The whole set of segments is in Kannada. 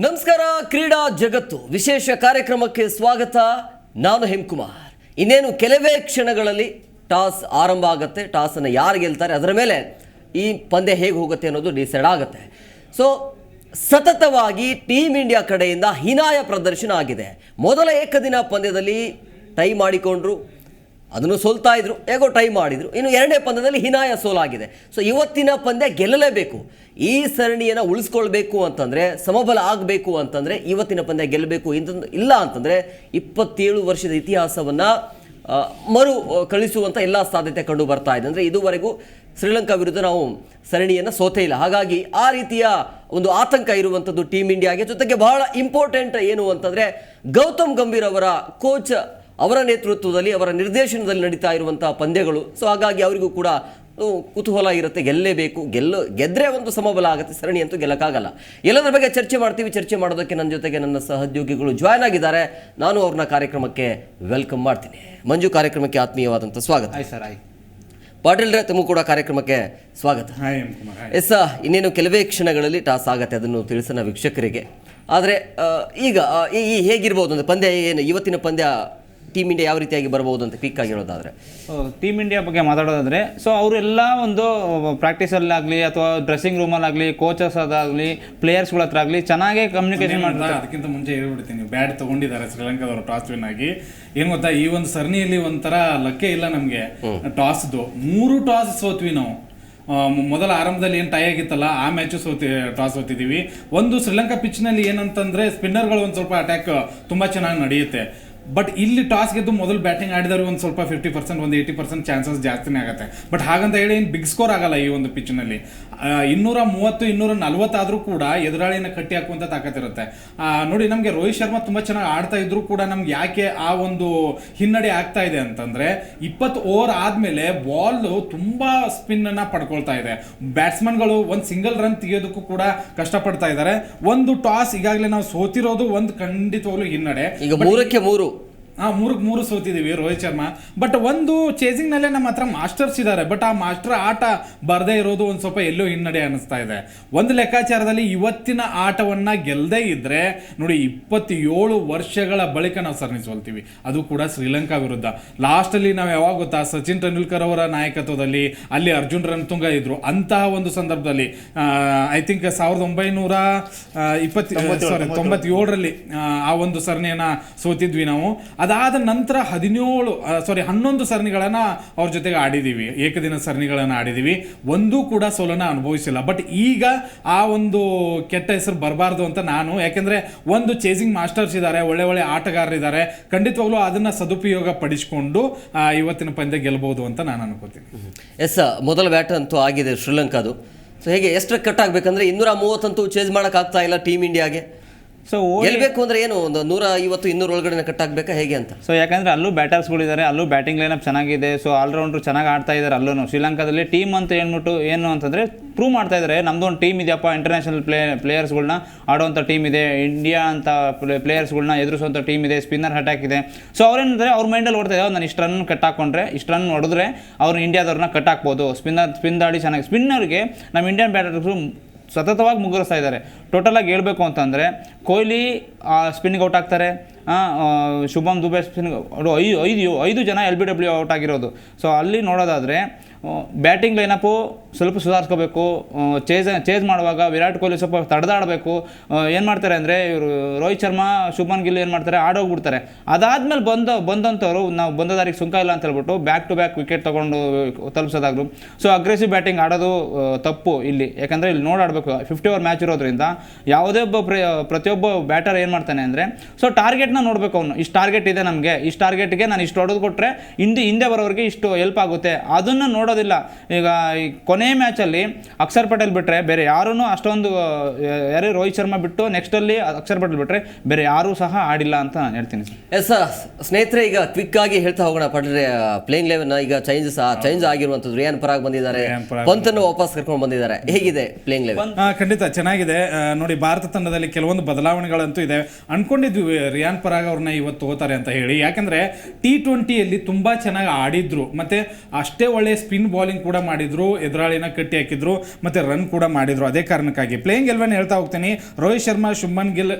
ನಮಸ್ಕಾರ. ಕ್ರೀಡಾ ಜಗತ್ತು ವಿಶೇಷ ಕಾರ್ಯಕ್ರಮಕ್ಕೆ ಸ್ವಾಗತ. ನಾನು ಹೇಮಕುಮಾರ್. ಇನ್ನೇನು ಕೆಲವೇ ಕ್ಷಣಗಳಲ್ಲಿ ಟಾಸ್ ಆರಂಭ ಆಗುತ್ತೆ. ಟಾಸನ್ನು ಯಾರು ಗೆಲ್ತಾರೆ ಅದರ ಮೇಲೆ ಈ ಪಂದ್ಯ ಹೇಗೆ ಹೋಗುತ್ತೆ ಅನ್ನೋದು ಡಿಸೈಡ್ ಆಗುತ್ತೆ. ಸೊ ಸತತವಾಗಿ ಟೀಮ್ ಇಂಡಿಯಾ ಕಡೆಯಿಂದ ಹೀನಾಯ ಪ್ರದರ್ಶನ ಆಗಿದೆ. ಮೊದಲ ಏಕದಿನ ಪಂದ್ಯದಲ್ಲಿ ಟೈ ಮಾಡಿಕೊಂಡ್ರು, ಅದನ್ನು ಸೋಲ್ತಾ ಇದ್ರು, ಹೇಗೋ ಟೈ ಮಾಡಿದರು. ಇನ್ನು ಎರಡನೇ ಪಂದ್ಯದಲ್ಲಿ ಹೀನಾಯ ಸೋಲಾಗಿದೆ. ಸೊ ಇವತ್ತಿನ ಪಂದ್ಯ ಗೆಲ್ಲಲೇಬೇಕು. ಈ ಸರಣಿಯನ್ನು ಉಳಿಸ್ಕೊಳ್ಬೇಕು ಅಂತಂದರೆ, ಸಮಬಲ ಆಗಬೇಕು ಅಂತಂದರೆ ಇವತ್ತಿನ ಪಂದ್ಯ ಗೆಲ್ಲಬೇಕು. ಇಲ್ಲ ಅಂತಂದರೆ 27 ವರ್ಷದ ಇತಿಹಾಸವನ್ನು ಮರು ಕಳಿಸುವಂಥ ಎಲ್ಲ ಸಾಧ್ಯತೆ ಕಂಡು ಬರ್ತಾ ಇದೆ. ಅಂದರೆ ಇದುವರೆಗೂ ಶ್ರೀಲಂಕಾ ವಿರುದ್ಧ ನಾವು ಸರಣಿಯನ್ನು ಸೋತೇ ಇಲ್ಲ. ಹಾಗಾಗಿ ಆ ರೀತಿಯ ಒಂದು ಆತಂಕ ಇರುವಂಥದ್ದು ಟೀಮ್ ಇಂಡಿಯಾಗೆ. ಜೊತೆಗೆ ಬಹಳ ಇಂಪಾರ್ಟೆಂಟ್ ಏನು ಅಂತಂದರೆ, ಗೌತಮ್ ಗಂಭೀರ್ ಅವರ ಕೋಚ್ ಅವರ ನೇತೃತ್ವದಲ್ಲಿ, ಅವರ ನಿರ್ದೇಶನದಲ್ಲಿ ನಡೀತಾ ಇರುವಂಥ ಪಂದ್ಯಗಳು. ಸೊ ಹಾಗಾಗಿ ಅವರಿಗೂ ಕೂಡ ಕುತೂಹಲ ಇರುತ್ತೆ, ಗೆಲ್ಲೇಬೇಕು. ಗೆದ್ದರೆ ಒಂದು ಸಮಬಲ ಆಗುತ್ತೆ, ಸರಣಿ ಅಂತೂ ಗೆಲ್ಲಕ್ಕಾಗಲ್ಲ. ಎಲ್ಲದರ ಬಗ್ಗೆ ಚರ್ಚೆ ಮಾಡ್ತೀವಿ. ಚರ್ಚೆ ಮಾಡೋದಕ್ಕೆ ನನ್ನ ಜೊತೆಗೆ ನನ್ನ ಸಹೋದ್ಯೋಗಿಗಳು ಜಾಯ್ನ್ ಆಗಿದ್ದಾರೆ. ನಾನು ಅವ್ರನ್ನ ಕಾರ್ಯಕ್ರಮಕ್ಕೆ ವೆಲ್ಕಮ್ ಮಾಡ್ತೀನಿ. ಮಂಜು, ಕಾರ್ಯಕ್ರಮಕ್ಕೆ ಆತ್ಮೀಯವಾದಂಥ ಸ್ವಾಗತ. ಪಾಟೀಲ್ರೆ, ತಮಗೂ ಕೂಡ ಕಾರ್ಯಕ್ರಮಕ್ಕೆ ಸ್ವಾಗತ. ಎಸ್, ಇನ್ನೇನು ಕೆಲವೇ ಕ್ಷಣಗಳಲ್ಲಿ ಟಾಸ್ ಆಗುತ್ತೆ, ಅದನ್ನು ತಿಳಿಸೋಣ ವೀಕ್ಷಕರಿಗೆ. ಆದರೆ ಈಗ ಹೇಗಿರ್ಬೋದು ಅಂದರೆ ಪಂದ್ಯ ಏನು, ಇವತ್ತಿನ ಪಂದ್ಯ ಟೀಮ್ ಇಂಡಿಯಾ ಯಾವ ರೀತಿಯಾಗಿ ಬರ್ಬೋದು ಅಂತ ಕ್ವಿಕ್ ಆಗಿ ಹೇಳೋದಾದರೆ, ಟೀಮ್ ಇಂಡಿಯಾ ಬಗ್ಗೆ ಮಾತಾಡೋದಾದರೆ, ಸೊ ಅವರೆಲ್ಲ ಒಂದು ಪ್ರಾಕ್ಟೀಸಲ್ಲಾಗಲಿ ಅಥವಾ ಡ್ರೆಸ್ಸಿಂಗ್ ರೂಮಲ್ಲಾಗಲಿ, ಕೋಚಸ್ ಅದಾಗಲಿ, ಪ್ಲೇಯರ್ಸ್ಗಳ ಹತ್ರ ಆಗಲಿ ಚೆನ್ನಾಗೇ ಕಮ್ಯುನಿಕೇಶನ್ ಮಾಡ್ತಾರೆ. ಅದಕ್ಕಿಂತ ಮುಂಚೆ ಹೇಳ್ಬಿಡ್ತೀನಿ, ಬ್ಯಾಟ್ ತೊಗೊಂಡಿದ್ದಾರೆ ಶ್ರೀಲಂಕಾದವರು ಟಾಸ್ ವಿನ್ ಆಗಿ. ಏನು ಗೊತ್ತಾ, ಈ ಒಂದು ಸರಣಿಯಲ್ಲಿ ಒಂಥರ ಲಕ್ಕೆ ಇಲ್ಲ ನಮಗೆ. ಟಾಸ್ದು 3 ಟಾಸ್ ಸೋತ್ವಿ ನಾವು. ಮೊದಲ ಆರಂಭದಲ್ಲಿ ಏನು ಟೈ ಆಗಿತ್ತಲ್ಲ, ಆ ಮ್ಯಾಚು ಟಾಸ್ ಸೋತಿದ್ದೀವಿ. ಒಂದು ಶ್ರೀಲಂಕಾ ಪಿಚ್ನಲ್ಲಿ ಏನಂತಂದ್ರೆ ಸ್ಪಿನ್ನರ್ಗಳು ಒಂದು ಸ್ವಲ್ಪ ಅಟ್ಯಾಕ್ ತುಂಬ ಚೆನ್ನಾಗಿ ನಡೆಯುತ್ತೆ. ಬಟ್ ಇಲ್ಲಿ ಟಾಸ್ ಗೆದ್ದು ಮೊದಲು ಬ್ಯಾಟಿಂಗ್ ಆಡಿದವರು ಒಂದು ಸ್ವಲ್ಪ 50%, ಒಂದು 80% ಚಾನ್ಸಸ್ ಜಾಸ್ತಿನೇ ಆಗುತ್ತೆ. ಬಟ್ ಹಾಗಂತ ಹೇಳಿ ಏನು ಬಿಗ್ ಸ್ಕೋರ್ ಆಗಲ್ಲ ಈ ಒಂದು ಪಿಚ್ನಲ್ಲಿ. 230, 240 ಆದರೂ ಕೂಡ ಎದುರಾಳಿನ ಕಟ್ಟಿ ಹಾಕುವಂಥ ತಾಕತ್ತಿರುತ್ತೆ. ನೋಡಿ, ನಮಗೆ ರೋಹಿತ್ ಶರ್ಮಾ ತುಂಬ ಚೆನ್ನಾಗಿ ಆಡ್ತಾ ಇದ್ರು ಕೂಡ ನಮ್ಗೆ ಯಾಕೆ ಆ ಒಂದು ಹಿನ್ನಡೆ ಆಗ್ತಾ ಇದೆ ಅಂತಂದ್ರೆ, 20 ಓವರ್ ಆದಮೇಲೆ ಬಾಲ್ ತುಂಬ ಸ್ಪಿನ್ನನ್ನು ಪಡ್ಕೊಳ್ತಾ ಇದೆ. ಬ್ಯಾಟ್ಸ್ಮನ್ಗಳು ಒಂದು ಸಿಂಗಲ್ ರನ್ ತೆಗೆಯೋದಕ್ಕೂ ಕೂಡ ಕಷ್ಟಪಡ್ತಾ ಇದ್ದಾರೆ. ಒಂದು ಟಾಸ್ ಈಗಾಗಲೇ ನಾವು ಸೋತಿರೋದು ಒಂದು ಖಂಡಿತವಾಗ್ಲೂ ಹಿನ್ನಡೆ. ಈಗ 3ಕ್ಕೆ 3 3 ಸೋತಿದ್ದೀವಿ ರೋಹಿತ್ ಶರ್ಮಾ. ಬಟ್ ಒಂದು ಚೇಸಿಂಗ್ ನಲ್ಲೇ ನಮ್ಮ ಹತ್ರ ಮಾಸ್ಟರ್ಸ್ ಇದ್ದಾರೆ. ಬಟ್ ಆ ಮಾಸ್ಟರ್ ಆಟ ಬರದೇ ಇರೋದು ಒಂದು ಸ್ವಲ್ಪ ಎಲ್ಲೋ ಹಿನ್ನಡೆ ಅನಿಸ್ತಾ ಇದೆ. ಒಂದು ಲೆಕ್ಕಾಚಾರದಲ್ಲಿ ಇವತ್ತಿನ ಆಟವನ್ನ ಗೆಲ್ಲದೇ ಇದ್ರೆ ನೋಡಿ, 27 ವರ್ಷಗಳ ಬಳಿಕ ನಾವು ಸರಣಿ ಸೋಲ್ತೀವಿ, ಅದು ಕೂಡ ಶ್ರೀಲಂಕಾ ವಿರುದ್ಧ. ಲಾಸ್ಟ್ ಅಲ್ಲಿ ನಾವು ಯಾವಾಗ ಗೊತ್ತಾ, ಸಚಿನ್ ತೆಂಡೂಲ್ಕರ್ ಅವರ ನಾಯಕತ್ವದಲ್ಲಿ ಅಲ್ಲಿ ಅರ್ಜುನ್ ರಣತುಂಗ ಇದ್ರು. ಅಂತಹ ಒಂದು ಸಂದರ್ಭದಲ್ಲಿ ಐ ಥಿಂಕ್ 1997ರಲ್ಲಿ ಆ ಒಂದು ಸರಣಿಯನ್ನ ಸೋತಿದ್ವಿ ನಾವು. ಅದಾದ ನಂತರ 11 ಸರಣಿಗಳನ್ನ ಅವ್ರ ಜೊತೆಗೆ ಆಡಿದೀವಿ, ಏಕದಿನ ಸರಣಿಗಳನ್ನ ಆಡಿದೀವಿ. ಒಂದೂ ಕೂಡ ಸೋಲನ್ನ ಅನುಭವಿಸಿಲ್ಲ. ಬಟ್ ಈಗ ಆ ಒಂದು ಕೆಟ್ಟ ಹೆಸರು ಬರಬಾರ್ದು ಅಂತ ನಾನು, ಯಾಕೆಂದ್ರೆ ಒಂದು ಚೇಸಿಂಗ್ ಮಾಸ್ಟರ್ಸ್ ಇದ್ದಾರೆ, ಒಳ್ಳೆ ಆಟಗಾರರಿದ್ದಾರೆ, ಖಂಡಿತವಾಗ್ಲೂ ಅದನ್ನ ಸದುಪಯೋಗ ಪಡಿಸಿಕೊಂಡು ಇವತ್ತಿನ ಪಂದ್ಯ ಗೆಲ್ಲಬಹುದು ಅಂತ ನಾನು ಅನ್ಕೋತೀನಿ. ಎಸ್, ಮೊದಲ ಬ್ಯಾಟ್ ಅಂತೂ ಆಗಿದೆ ಶ್ರೀಲಂಕಾದು. ಸೊ ಹೇಗೆ ಎಷ್ಟು ಕಟ್ ಆಗಬೇಕಂದ್ರೆ 230 ಅಂತೂ ಚೇಸ್ ಮಾಡೋಕ್ಕಾಗ್ತಾ ಇಲ್ಲ ಟೀಮ್ ಇಂಡಿಯಾಗೆ. ಸೊ ಗೆಲ್ಲಬೇಕು ಅಂದ್ರೆ ಏನು, ಒಂದು 150, 200 ಒಳಗಡೆ ಕಟ್ ಆಗಬೇಕಾ ಹೇಗೆ ಅಂತ. ಸೊ ಯಾಕಂದ್ರೆ ಅಲ್ಲೂ ಬ್ಯಾಟರ್ಸ್ಗಳಿದ್ದಾರೆ, ಅಲ್ಲೂ ಬ್ಯಾಟಿಂಗ್ ಲೈನಪ್ ಚೆನ್ನಾಗಿದೆ. ಸೊ ಆಲ್ರೌಂಡರ್ ಚೆನ್ನಾಗಿ ಆಡ್ತಾ ಇದ್ದಾರೆ ಅಲ್ಲೂ. ಶ್ರೀಲಂಕಾದಲ್ಲಿ ಟೀಮ್ ಅಂತ ಹೇಳ್ಬಿಟ್ಟು ಏನು ಅಂತಂದರೆ ಪ್ರೂವ್ ಮಾಡ್ತಾ ಇದ್ದಾರೆ, ನಮ್ಮದು ಒಂದು ಟೀಮ್ ಇದೆಯಪ್ಪ, ಇಂಟರ್ನ್ಯಾಷನಲ್ ಪ್ಲೇಯರ್ಸ್ಗಳನ್ನ ಆಡುವಂಥ ಟೀಮ್ ಇದೆ, ಇಂಡಿಯಾ ಅಂತ ಪ್ಲೇಯರ್ಸ್ಗಳನ್ನ ಎದುರಿಸುವಂಥ ಟೀಮ್ ಇದೆ, ಸ್ಪಿನ್ನರ್ ಅಟ್ಯಾಕ್ ಇದೆ. ಸೊ ಅವ್ರೇನಂದರೆ ಅವ್ರ ಮೈಂಡಲ್ಲಿ ಓಡ್ತಾ ಇದ್ದಾರೆ, ನಾನು ಇಷ್ಟು ರನ್ ಕಟ್ ಹಾಕೊಂಡ್ರೆ, ಇಷ್ಟು ರನ್ ಹೊಡೆದ್ರೆ ಅವ್ರು ಇಂಡಿಯಾದವ್ರನ್ನ ಕಟ್ ಹಾಕ್ಬೋದು. ಸ್ಪಿನ್ ದಾಡಿ ಚೆನ್ನಾಗಿ. ಸ್ಪಿನ್ನರ್ಗೆ ನಮ್ಮ ಇಂಡಿಯನ್ ಬ್ಯಾಟರ್ಸು ಸತತವಾಗಿ ಮುಗ್ಗರಿಸ್ತಾ ಇದ್ದಾರೆ. ಟೋಟಲಾಗಿ ಹೇಳ್ಬೇಕು ಅಂತಂದರೆ, ಕೊಹ್ಲಿ ಸ್ಪಿನ್ನಿಗೆ ಔಟ್ ಆಗ್ತಾರೆ, ಶುಭಮ್ ದುಬೆ ಸ್ಪಿನ್ಗೆ 5 ಜನ LBW ಔಟ್ ಆಗಿರೋದು. ಸೊ ಅಲ್ಲಿ ನೋಡೋದಾದರೆ ಬ್ಯಾಟಿಂಗ್ ಲೈನಪ್ಪು ಸ್ವಲ್ಪ ಸುಧಾರಿಸ್ಕೋಬೇಕು. ಚೇಸ್ ಮಾಡುವಾಗ ವಿರಾಟ್ ಕೊಹ್ಲಿ ಸ್ವಲ್ಪ ತಡೆದಾಡಬೇಕು. ಏನು ಮಾಡ್ತಾರೆ ಅಂದರೆ, ಇವರು ರೋಹಿತ್ ಶರ್ಮಾ, ಶುಭನ್ ಗಿಲ್ ಏನು ಮಾಡ್ತಾರೆ, ಆಡೋಗ್ಬಿಡ್ತಾರೆ. ಅದಾದಮೇಲೆ ಬಂದಂಥವ್ರು ನಾವು ಬಂದ ದಾರಿಗೆ ಸುಂಕ ಇಲ್ಲ ಅಂತ ಹೇಳ್ಬಿಟ್ಟು ಬ್ಯಾಕ್ ಟು ಬ್ಯಾಕ್ ವಿಕೆಟ್ ತೊಗೊಂಡು ತಲುಪಿಸೋದಾದ್ರು. ಸೊ ಅಗ್ರೆಸಿವ್ ಬ್ಯಾಟಿಂಗ್ ಆಡೋದು ತಪ್ಪು ಇಲ್ಲಿ. ಯಾಕಂದರೆ ಇಲ್ಲಿ ನೋಡಾಡಬೇಕು, 50 ಓವರ್ ಮ್ಯಾಚ್ ಇರೋದ್ರಿಂದ ಯಾವುದೇ ಪ್ರತಿಯೊಬ್ಬ ಬ್ಯಾಟರ್ ಏನು ಮಾಡ್ತಾನೆ ಅಂದರೆ, ಸೊ ಟಾರ್ಗೆಟ್ನ ನೋಡಬೇಕು. ಅವನು ಇಷ್ಟು ಟಾರ್ಗೆಟ್ ಇದೆ ನಮಗೆ, ಇಷ್ಟು ಟಾರ್ಗೆಟ್ಗೆ ನಾನು ಇಷ್ಟು ಹೊಡೆದು ಕೊಟ್ಟರೆ ಹಿಂದೆ ಬರೋರಿಗೆ ಇಷ್ಟು ಹೆಲ್ಪ್ ಆಗುತ್ತೆ, ಅದನ್ನು ನೋಡೋದಿಲ್ಲ. ಈಗ ಈ ಕೊನೆ ಮ್ಯಾಚಲ್ಲಿ ಅಕ್ಷರ್ ಪಟೇಲ್ ಬಿಟ್ಟರೆ ಬೇರೆ ಯಾರೂ ಅಷ್ಟೊಂದು, ಯಾರು ರೋಹಿತ್ ಶರ್ಮಾ ಬಿಟ್ಟು ನೆಕ್ಸ್ಟಲ್ಲಿ ಅಕ್ಷರ್ ಪಟೇಲ್ ಬಿಟ್ಟರೆ ಬೇರೆ ಯಾರೂ ಸಹ ಆಡಿಲ್ಲ ಅಂತ ನಾನು ಹೇಳ್ತೀನಿ. ಎಸ್ ಸ್ನೇಹಿತರೆ, ಈಗ ಕ್ವಿಕ್ ಆಗಿ ಹೇಳ್ತಾ ಹೋಗೋಣ. ಪಟೇಲ್ ಪ್ಲೇಯಿಂಗ್ ಲೆವೆನ್ ಈಗ ಚೇಂಜ್ ಆಗಿರುವಂಥದ್ದು. ರಿಯಾನ್ ಪರಾಗ್ ಬಂದಿದ್ದಾರೆ, ಪಂತನ್ನು ವಾಪಸ್ ಕರ್ಕೊಂಡು ಬಂದಿದ್ದಾರೆ. ಹೇಗಿದೆ ಪ್ಲೇಯಿಂಗ್ ಲೆವೆನ್? ಖಂಡಿತ ಚೆನ್ನಾಗಿದೆ. ನೋಡಿ, ಭಾರತ ತಂಡದಲ್ಲಿ ಕೆಲವೊಂದು ಬದಲಾವಣೆಗಳಂತೂ ಇದೆ. ಅನ್ಕೊಂಡಿದ್ವಿ ರಿಯಾನ್ ಪರಾಗ್ ಅವ್ರನ್ನ ಇವತ್ತು ಹೋಗ್ತಾರೆ ಅಂತ ಹೇಳಿ. ಯಾಕಂದ್ರೆ T20ಯಲ್ಲಿ ತುಂಬಾ ಚೆನ್ನಾಗಿ ಆಡಿದ್ರು, ಮತ್ತೆ ಅಷ್ಟೇ ಒಳ್ಳೆ ಸ್ಪಿನ್ ಸ್ಪಿನ್ ಬೌಲಿಂಗ್ ಕೂಡ ಮಾಡಿದ್ರು, ಎದುರಾಳಿನ ಕಟ್ಟಿ ಹಾಕಿದ್ರು, ಮತ್ತೆ ರನ್ ಕೂಡ ಮಾಡಿದ್ರು. ಅದೇ ಕಾರಣಕ್ಕಾಗಿ ಪ್ಲೇಯಿಂಗ್ 11 ಹೇಳ್ತಾ ಹೋಗ್ತೀನಿ. ರೋಹಿತ್ ಶರ್ಮಾ, ಶುಭ್ಮನ್ ಗಿಲ್,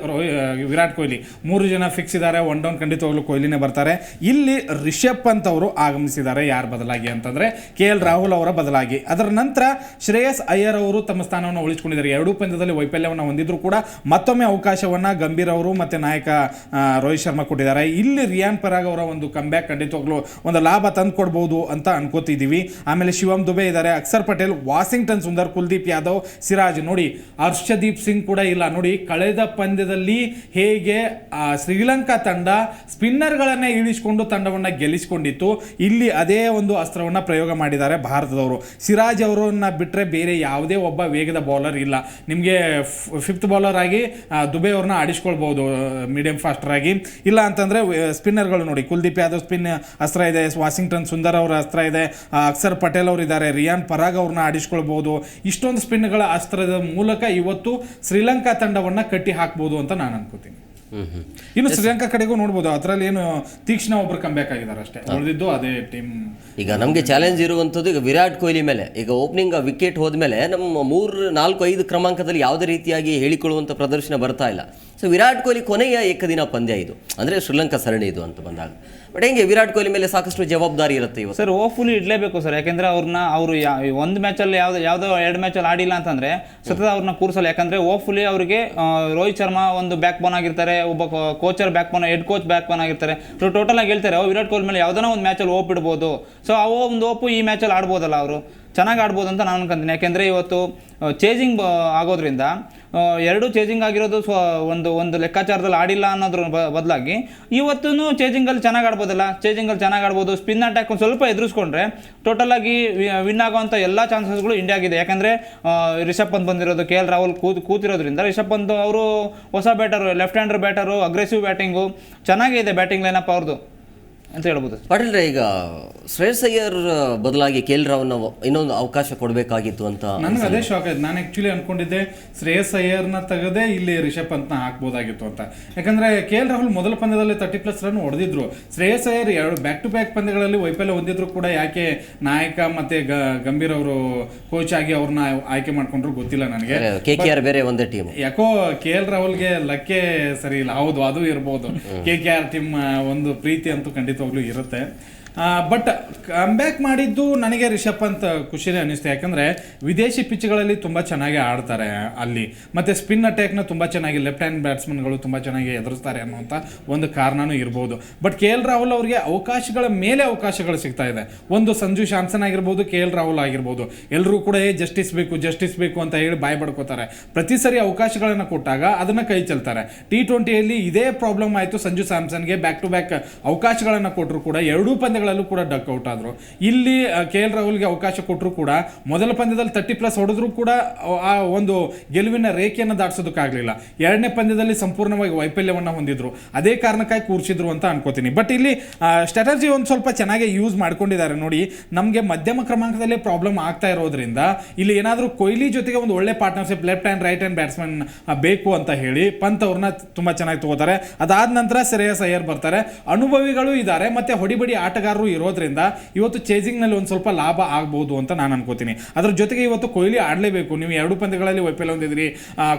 ವಿರಾಟ್ ಕೊಹ್ಲಿ 3 ಜನ ಫಿಕ್ಸ್ ಇದ್ದಾರೆ. 1 ಡೌನ್ ಖಂಡಿತವಾಗ್ಲೂ ಕೊಹ್ಲಿನೇ ಬರ್ತಾರೆ. ಇಲ್ಲಿ ರಿಷಬ್ ಪಂತ್ ಅವರು ಆಗಮಿಸಿದ್ದಾರೆ. ಯಾರ ಬದಲಾಗಿ ಅಂತಂದ್ರೆ KL ರಾಹುಲ್ ಅವರ ಬದಲಾಗಿ. ಅದರ ನಂತರ ಶ್ರೇಯಸ್ ಅಯ್ಯರ್ ಅವರು ತಮ್ಮ ಸ್ಥಾನವನ್ನು ಉಳಿಸಿಕೊಂಡಿದ್ದಾರೆ. ಎರಡೂ ಪಂದ್ಯದಲ್ಲಿ ವೈಫಲ್ಯವನ್ನು ಹೊಂದಿದ್ರು ಕೂಡ ಮತ್ತೊಮ್ಮೆ ಅವಕಾಶವನ್ನ ಗಂಭೀರ್ ಅವರು ಮತ್ತೆ ನಾಯಕ ರೋಹಿತ್ ಶರ್ಮಾ ಕೊಟ್ಟಿದ್ದಾರೆ. ಇಲ್ಲಿ ರಿಯಾನ್ ಪರಾಗ್ ಅವರ ಒಂದು ಕಂಬ್ಯಾಕ್ ಖಂಡಿತವಾಗ್ಲೂ ಒಂದು ಲಾಭ ತಂದು ಕೊಡ್ಬೋದು ಅಂತ ಅನ್ಕೋತಿದ್ದೀವಿ. ಆಮೇಲೆ ಶಿವಮ್ ದುಬೆ ಇದ್ದಾರೆ, ಅಕ್ಷರ್ ಪಟೇಲ್, ವಾಷಿಂಗ್ಟನ್ ಸುಂದರ್, ಕುಲ್ದೀಪ್ ಯಾದವ್, ಸಿರಾಜ್. ನೋಡಿ ಹರ್ಷದೀಪ್ ಸಿಂಗ್ ಕೂಡ ಇಲ್ಲ. ನೋಡಿ ಕಳೆದ ಪಂದ್ಯದಲ್ಲಿ ಹೇಗೆ ಶ್ರೀಲಂಕಾ ತಂಡ ಸ್ಪಿನ್ನರ್ಗಳನ್ನ ಇಳಿಸಿಕೊಂಡು ತಂಡವನ್ನ ಗೆಲ್ಲಿಸಿಕೊಂಡಿತ್ತು, ಇಲ್ಲಿ ಅದೇ ಒಂದು ಅಸ್ತ್ರವನ್ನ ಪ್ರಯೋಗ ಮಾಡಿದ್ದಾರೆ ಭಾರತದವರು. ಸಿರಾಜ್ ಅವರನ್ನ ಬಿಟ್ಟರೆ ಬೇರೆ ಯಾವುದೇ ಒಬ್ಬ ವೇಗದ ಬೌಲರ್ ಇಲ್ಲ. ನಿಮಗೆ 5th ಬೌಲರ್ ಆಗಿ ದುಬೆ ಅವ್ರನ್ನ ಆಡಿಸ್ಕೊಳ್ಬಹುದು ಮೀಡಿಯಂ ಫಾಸ್ಟರ್ ಆಗಿ. ಇಲ್ಲ ಅಂತಂದ್ರೆ ಸ್ಪಿನ್ನರ್ಗಳು ನೋಡಿ, ಕುಲ್ದೀಪ್ ಯಾದವ್ ಸ್ಪಿನ್ ಅಸ್ತ್ರ ಇದೆ, ವಾಷಿಂಗ್ಟನ್ ಸುಂದರ್ ಅವರ ಅಸ್ತ್ರ ಇದೆ, ಅಕ್ಷರ್ ಪಟೇಲ್ ಅವರು ಇದ್ದಾರೆ, ರಿಯಾನ್ ಪರಾಗ್ ಅವ್ರನ್ನ ಆಡಿಸ್ಕೊಳ್ಬಹುದು. ಇಷ್ಟೊಂದು ಸ್ಪಿನ್ಗಳ ಅಸ್ತ್ರದ ಮೂಲಕ ಇವತ್ತು ಶ್ರೀಲಂಕಾ ತಂಡವನ್ನ ಕಟ್ಟಿ ಹಾಕ್ಬೋದು ಅಂತ ನಾನು ಅನ್ಕೋತೀನಿ. ಇನ್ನು ಶ್ರೀಲಂಕಾ ಕಡೆಗೂ ನೋಡ್ಬೋದು, ಅದರಲ್ಲಿ ಏನು ತೀಕ್ಷ್ಣ ಒಬ್ರು ಕಂಬ್ಯಾಕ್ ಆಗಿದ್ದಾರೆ ಅಷ್ಟೇ, ಉಳಿದಿದ್ದು ಅದೇ ಟೀಮ್. ಈಗ ನಮಗೆ ಚಾಲೆಂಜ್ ಇರುವಂಥದ್ದು ಈಗ ವಿರಾಟ್ ಕೊಹ್ಲಿ ಮೇಲೆ. ಈಗ ಓಪನಿಂಗ್ ವಿಕೆಟ್ ಹೋದ್ಮೇಲೆ ನಮ್ಮ 3, 4, 5 ಕ್ರಮಾಂಕದಲ್ಲಿ ಯಾವುದೇ ರೀತಿಯಾಗಿ ಹೇಳಿಕೊಳ್ಳುವಂಥ ಪ್ರದರ್ಶನ ಬರ್ತಾ ಇಲ್ಲ. ಸೊ ವಿರಾಟ್ ಕೊಹ್ಲಿ ಕೊನೆಯ ಏಕದಿನ ಪಂದ್ಯ ಇದು, ಅಂದರೆ ಶ್ರೀಲಂಕಾ ಸರಣಿ ಇದು ಅಂತ ಬಂದಾಗ. ಬಟ್ ಹೆಂಗೆ ವಿರಾಟ್ ಕೊಹ್ಲಿ ಮೇಲೆ ಸಾಕಷ್ಟು ಜವಾಬ್ದಾರಿ ಇರುತ್ತೆ ಇವತ್ತು. ಸರ್ ಹೋಪ್ಫುಲಿ ಇಡಲೇಬೇಕು ಸರ್, ಯಾಕೆಂದ್ರೆ ಅವರು ಒಂದು ಮ್ಯಾಚಲ್ಲಿ ಯಾವುದೋ 2 ಮ್ಯಾಚಲ್ಲಿ ಆಡಿಲ್ಲ ಅಂತಂದ್ರೆ ಸತತ ಅವ್ರನ್ನ ಕೂರಿಸಲ್ಲ. ಯಾಕಂದ್ರೆ ಹೋಪ್ಫುಲಿ ಅವರಿಗೆ ರೋಹಿತ್ ಶರ್ಮಾ ಒಂದು ಬ್ಯಾಕ್ ಬೋನ್ ಆಗಿರ್ತಾರೆ, ಒಬ್ಬ ಕೋಚರ್ backbone, head coach backbone ಆಗಿರ್ತಾರೆ. ಸೊ ಟೋಟಲ್ ಆಗಿ ಹೇಳ್ತಾರೆ ವಿರಾಟ್ ಕೊಹ್ಲಿ ಮೇಲೆ ಯಾವ್ದಾನ ಒಂದು ಮ್ಯಾಚಲ್ಲಿ ಹೋಪ್ ಇಡ್ಬೋದು. ಸೊ ಆ ಒಂದು ಹೋಪು ಈ ಮ್ಯಾಚಲ್ಲಿ ಆಡ್ಬೋದಲ್ಲ, ಅವರು ಚೆನ್ನಾಗಿ ಆಡ್ಬೋದು ಅಂತ ನಾನು ಅನ್ಕೊಂತೀನಿ. ಯಾಕೆಂದರೆ ಇವತ್ತು ಚೇಜಿಂಗ್ ಆಗೋದ್ರಿಂದ 2 ಚೇಜಿಂಗ್ ಆಗಿರೋದು ಒಂದು ಲೆಕ್ಕಾಚಾರದಲ್ಲಿ ಆಡಿಲ್ಲ ಅನ್ನೋದ್ರ ಬದಲಾಗಿ ಇವತ್ತೂ ಚೇಜಿಂಗಲ್ಲಿ ಚೆನ್ನಾಗಿ ಆಡ್ಬೋದಲ್ಲ, ಚೇಜಿಂಗಲ್ಲಿ ಚೆನ್ನಾಗಿ ಆಡ್ಬೋದು. ಸ್ಪಿನ್ ಅಟ್ಯಾಕ್ ಒಂದು ಸ್ವಲ್ಪ ಎದುರಿಸ್ಕೊಂಡ್ರೆ ಟೋಟಲ್ ಆಗಿ ವಿನ್ ಆಗೋವಂಥ ಎಲ್ಲ ಚಾನ್ಸಸ್ಗಳು ಇಂಡಿಯಾಗಿದೆ. ಯಾಕಂದರೆ ರಿಷಬ್ ಪಂತ್ ಬಂದಿರೋದು, KL ರಾಹುಲ್ ಕೂತಿರೋದ್ರಿಂದ ರಿಷಬ್ ಪಂತ್ ಅವರು ಹೊಸ batter, left hander batter, aggressive batting ಚೆನ್ನಾಗಿದೆ, ಬ್ಯಾಟಿಂಗ್ ಲೈನಪ್ ಅವ್ರದ್ದು ಅಂತ ಹೇಳ್ಬೋದು. ಪಾಟೀಲ್ರೆ, ಈಗ ಶ್ರೇಯಸ್ ಅಯ್ಯರ್ ಬದಲಾಗಿ KL ರಾಹುಲ್ ಇನ್ನೊಂದು ಅವಕಾಶ ಕೊಡಬೇಕಾಗಿತ್ತು ಅಂತ ನನಗೆ ಅದೇ ಶಾಕ್ ಆಯ್ತು. ನಾನು ಆಕ್ಚುಲಿ ಅನ್ಕೊಂಡಿದ್ದೆ ಶ್ರೇಯಸ್ ಅಯ್ಯರ್ನ ತೆಗೆದೇ ಇಲ್ಲಿ ರಿಷಬ್ ಪಂತ್ನ ಹಾಕ್ಬೋದಾಗಿತ್ತು ಅಂತ. ಯಾಕಂದ್ರೆ KL ರಾಹುಲ್ ಮೊದಲ ಪಂದ್ಯದಲ್ಲಿ 30+ ರನ್ ಹೊಡೆದಿದ್ರು. Shreyas Iyer 2 back to back ಪಂದ್ಯಗಳಲ್ಲಿ ವೈಫಲ್ಯ ಹೊಂದಿದ್ರು ಕೂಡ ಯಾಕೆ ನಾಯಕ ಮತ್ತೆ ಗಂಭೀರ್ ಅವರು ಕೋಚ್ ಆಗಿ ಅವ್ರನ್ನ ಆಯ್ಕೆ ಮಾಡ್ಕೊಂಡ್ರು ಗೊತ್ತಿಲ್ಲ ನನಗೆ. KKR ಬೇರೆ ಒಂದೇ ಟೀಮ್. ಯಾಕೋ KL ರಾಹುಲ್ಗೆ ಲಕ್ಕೆ ಸರಿ ಇಲ್ಲ. ಹೌದು, ಅದು ಇರ್ಬೋದು. KKR ಟೀಮ್ ಒಂದು ಪ್ರೀತಿ ಅಂತೂ ಖಂಡಿತವಾಗ್ಲೂ ಇರುತ್ತೆ. ಬಟ್ ಕಂಬ್ಯಾಕ್ ಮಾಡಿದ್ದು ನನಗೆ ರಿಷಬ್ ಪಂತ್ ಖುಷಿನೇ ಅನ್ನಿಸ್ತು. ಯಾಕಂದರೆ ವಿದೇಶಿ ಪಿಚ್ಗಳಲ್ಲಿ ತುಂಬ ಚೆನ್ನಾಗಿ ಆಡ್ತಾರೆ ಅಲ್ಲಿ, ಮತ್ತು ಸ್ಪಿನ್ ಅಟ್ಯಾಕ್ನ ತುಂಬ ಚೆನ್ನಾಗಿ ಲೆಫ್ಟ್ ಹ್ಯಾಂಡ್ ಬ್ಯಾಟ್ಸ್ಮನ್ಗಳು ತುಂಬ ಚೆನ್ನಾಗಿ ಎದುರಿಸ್ತಾರೆ ಅನ್ನುವಂಥ ಒಂದು ಕಾರಣನೂ ಇರ್ಬೋದು. ಬಟ್ KL ರಾಹುಲ್ ಅವರಿಗೆ ಅವಕಾಶಗಳ ಮೇಲೆ ಅವಕಾಶಗಳು ಸಿಗ್ತಾ ಇದೆ. ಒಂದು ಸಂಜು ಸ್ಯಾಮ್ಸನ್ ಆಗಿರ್ಬೋದು, KL ರಾಹುಲ್ ಆಗಿರ್ಬೋದು, ಎಲ್ಲರೂ ಕೂಡ ಜಸ್ಟಿಸ್ ಬೇಕು ಅಂತ ಹೇಳಿ ಬಾಯ್ ಬಡ್ಕೋತಾರೆ. ಪ್ರತಿ ಸರಿ ಅವಕಾಶಗಳನ್ನು ಕೊಟ್ಟಾಗ ಅದನ್ನು ಕೈ ಚೆಲ್ತಾರೆ. T20ಯಲ್ಲಿ ಇದೇ ಪ್ರಾಬ್ಲಮ್ ಆಯಿತು. ಸಂಜು ಸ್ಯಾಮ್ಸನ್ಗೆ ಬ್ಯಾಕ್ ಟು ಬ್ಯಾಕ್ ಅವಕಾಶಗಳನ್ನು ಕೊಟ್ಟರು ಕೂಡ 2 ಪಂದ್ಯಗಳಲ್ಲೂ ಕೂಡ ಡಕ್ ಔಟ್ ಆದರು. ಇಲ್ಲಿ KL ರಾಹುಲ್ಗೆ ಅವಕಾಶ ಕೊಟ್ಟರು ಕೂಡ ಮೊದಲ ಪಂದ್ಯದಲ್ಲಿ 30+ ಹೊಡೆದ್ರು ಕೂಡ ಆ ಒಂದು ಗೆಲುವಿನ ರೇಖೆಯನ್ನು ದಾಟಿಸೋದಕ್ಕಾಗಲಿಲ್ಲ. 2ನೇ ಪಂದ್ಯದಲ್ಲಿ ಸಂಪೂರ್ಣವಾಗಿ ವೈಫಲ್ಯವನ್ನು ಹೊಂದಿದ್ರು. ಅದೇ ಕಾರಣಕ್ಕಾಗಿ ಕೂರಿಸಿದ್ರು ಅಂತ ಅನ್ಕೋತೀನಿ. ಬಟ್ ಇಲ್ಲಿ ಸ್ಟ್ರಾಟಜಿ ಒಂದು ಸ್ವಲ್ಪ ಚೆನ್ನಾಗಿ ಯೂಸ್ ಮಾಡ್ಕೊಂಡಿದ್ದಾರೆ. ನೋಡಿ, ನಮಗೆ ಮಧ್ಯಮ ಕ್ರಮಾಂಕದಲ್ಲಿ ಪ್ರಾಬ್ಲಮ್ ಆಗ್ತಾ ಇರೋದ್ರಿಂದ ಇಲ್ಲಿ ಏನಾದರೂ ಕೊಹ್ಲಿ ಜೊತೆಗೆ ಒಂದು ಒಳ್ಳೆ partnership left hand right hand batsman ಬೇಕು ಅಂತ ಹೇಳಿ ಪಂತ್ ಅವ್ರನ್ನ ತುಂಬ ಚೆನ್ನಾಗಿ ತಗೋತಾರೆ. ಅದಾದ ನಂತರ ಶ್ರೇಯಸ್ ಅಯ್ಯರ್ ಬರ್ತಾರೆ. ಅನುಭವಿಗಳು ಇದ್ದಾರೆ, ಮತ್ತೆ ಹೊಡಿಬಡಿ ಆಟಗಾರರು ಇರೋದ್ರಿಂದ ಇವತ್ತು ಚೇಸಿಂಗ್ನಲ್ಲಿ ಒಂದು ಸ್ವಲ್ಪ ಲಾಭ ಆಗ್ಬೋದು ಅಂತ ನಾನು ಅನ್ಕೋತೀನಿ. ಅದ್ರ ಜೊತೆಗೆ ಇವತ್ತು ಕೊಹ್ಲಿ ಆಡಲೇಬೇಕು. ನೀವು 2 ಪಂದ್ಯಗಳಲ್ಲಿ ವೈಫಲ್ಯ ಹೊಂದಿದ್ರಿ.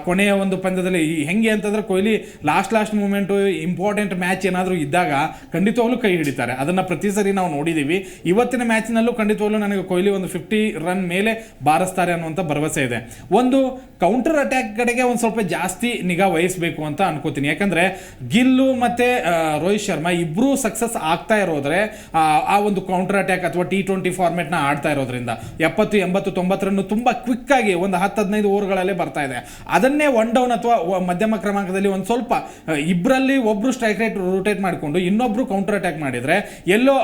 ಕೊನೆಯ ಒಂದು ಪಂದ್ಯದಲ್ಲಿ ಹೆಂಗೆ ಅಂತಂದ್ರೆ Kohli last moment important match ಏನಾದರೂ ಇದ್ದಾಗ ಖಂಡಿತವಾಗ್ಲೂ ಕೈ ಹಿಡಿತಾರೆ. ಅದನ್ನು ಪ್ರತಿ ಸರಿ ನಾವು ನೋಡಿದ್ದೀವಿ. ಇವತ್ತಿನ ಮ್ಯಾಚ್ನಲ್ಲೂ ಖಂಡಿತವಾಗ್ಲೂ ನನಗೆ ಕೊಹ್ಲಿ ಒಂದು 50 ರನ್ ಮೇಲೆ ಬಾರಿಸ್ತಾರೆ ಅನ್ನುವಂಥ ಭರವಸೆ ಇದೆ. ಒಂದು ಕೌಂಟರ್ ಅಟ್ಯಾಕ್ ಕಡೆಗೆ ಒಂದು ಸ್ವಲ್ಪ ಜಾಸ್ತಿ ನಿಗಾ ವಹಿಸಬೇಕು ಅಂತ ಅನ್ಕೋತೀನಿ. ಯಾಕಂದರೆ ಗಿಲ್ಲು ಮತ್ತು ರೋಹಿತ್ ಶರ್ಮಾ ಇಬ್ಬರೂ ಸಕ್ಸಸ್ ಆಗ್ತಾ ಇರೋದ್ರೆ ಆ ಒಂದು ಕೌಂಟರ್ ಅಟ್ಯಾಕ್ ಅಥವಾ T20 ಫಾರ್ಮೆಟ್ನ ಆಡ್ತಾ ಇರೋದ್ರಿಂದ 70, 80, 90 ರನ್ನು ತುಂಬ ಕ್ವಿಕ್ಕಾಗಿ ಒಂದು 10-15 ಓವರ್ಗಳಲ್ಲೇ ಬರ್ತಾ ಇದೆ. ಅದನ್ನೇ 1 ಡೌನ್ ಅಥವಾ ಮಧ್ಯಮ ಕ್ರಮಾಂಕದಲ್ಲಿ ಒಂದು ಸ್ವಲ್ಪ ಇಬ್ಬರಲ್ಲಿ ಒಬ್ಬರು ಸ್ಟ್ರೈಕ್ ರೇಟ್ ರೊಟೇಟ್ ಮಾಡಿಕೊಂಡು ಇನ್ನೊಬ್ರು ಕೌಂಟರ್ ಅಟ್ಯಾಕ್ ಮಾಡಿದರೆ ಎಲ್ಲೋ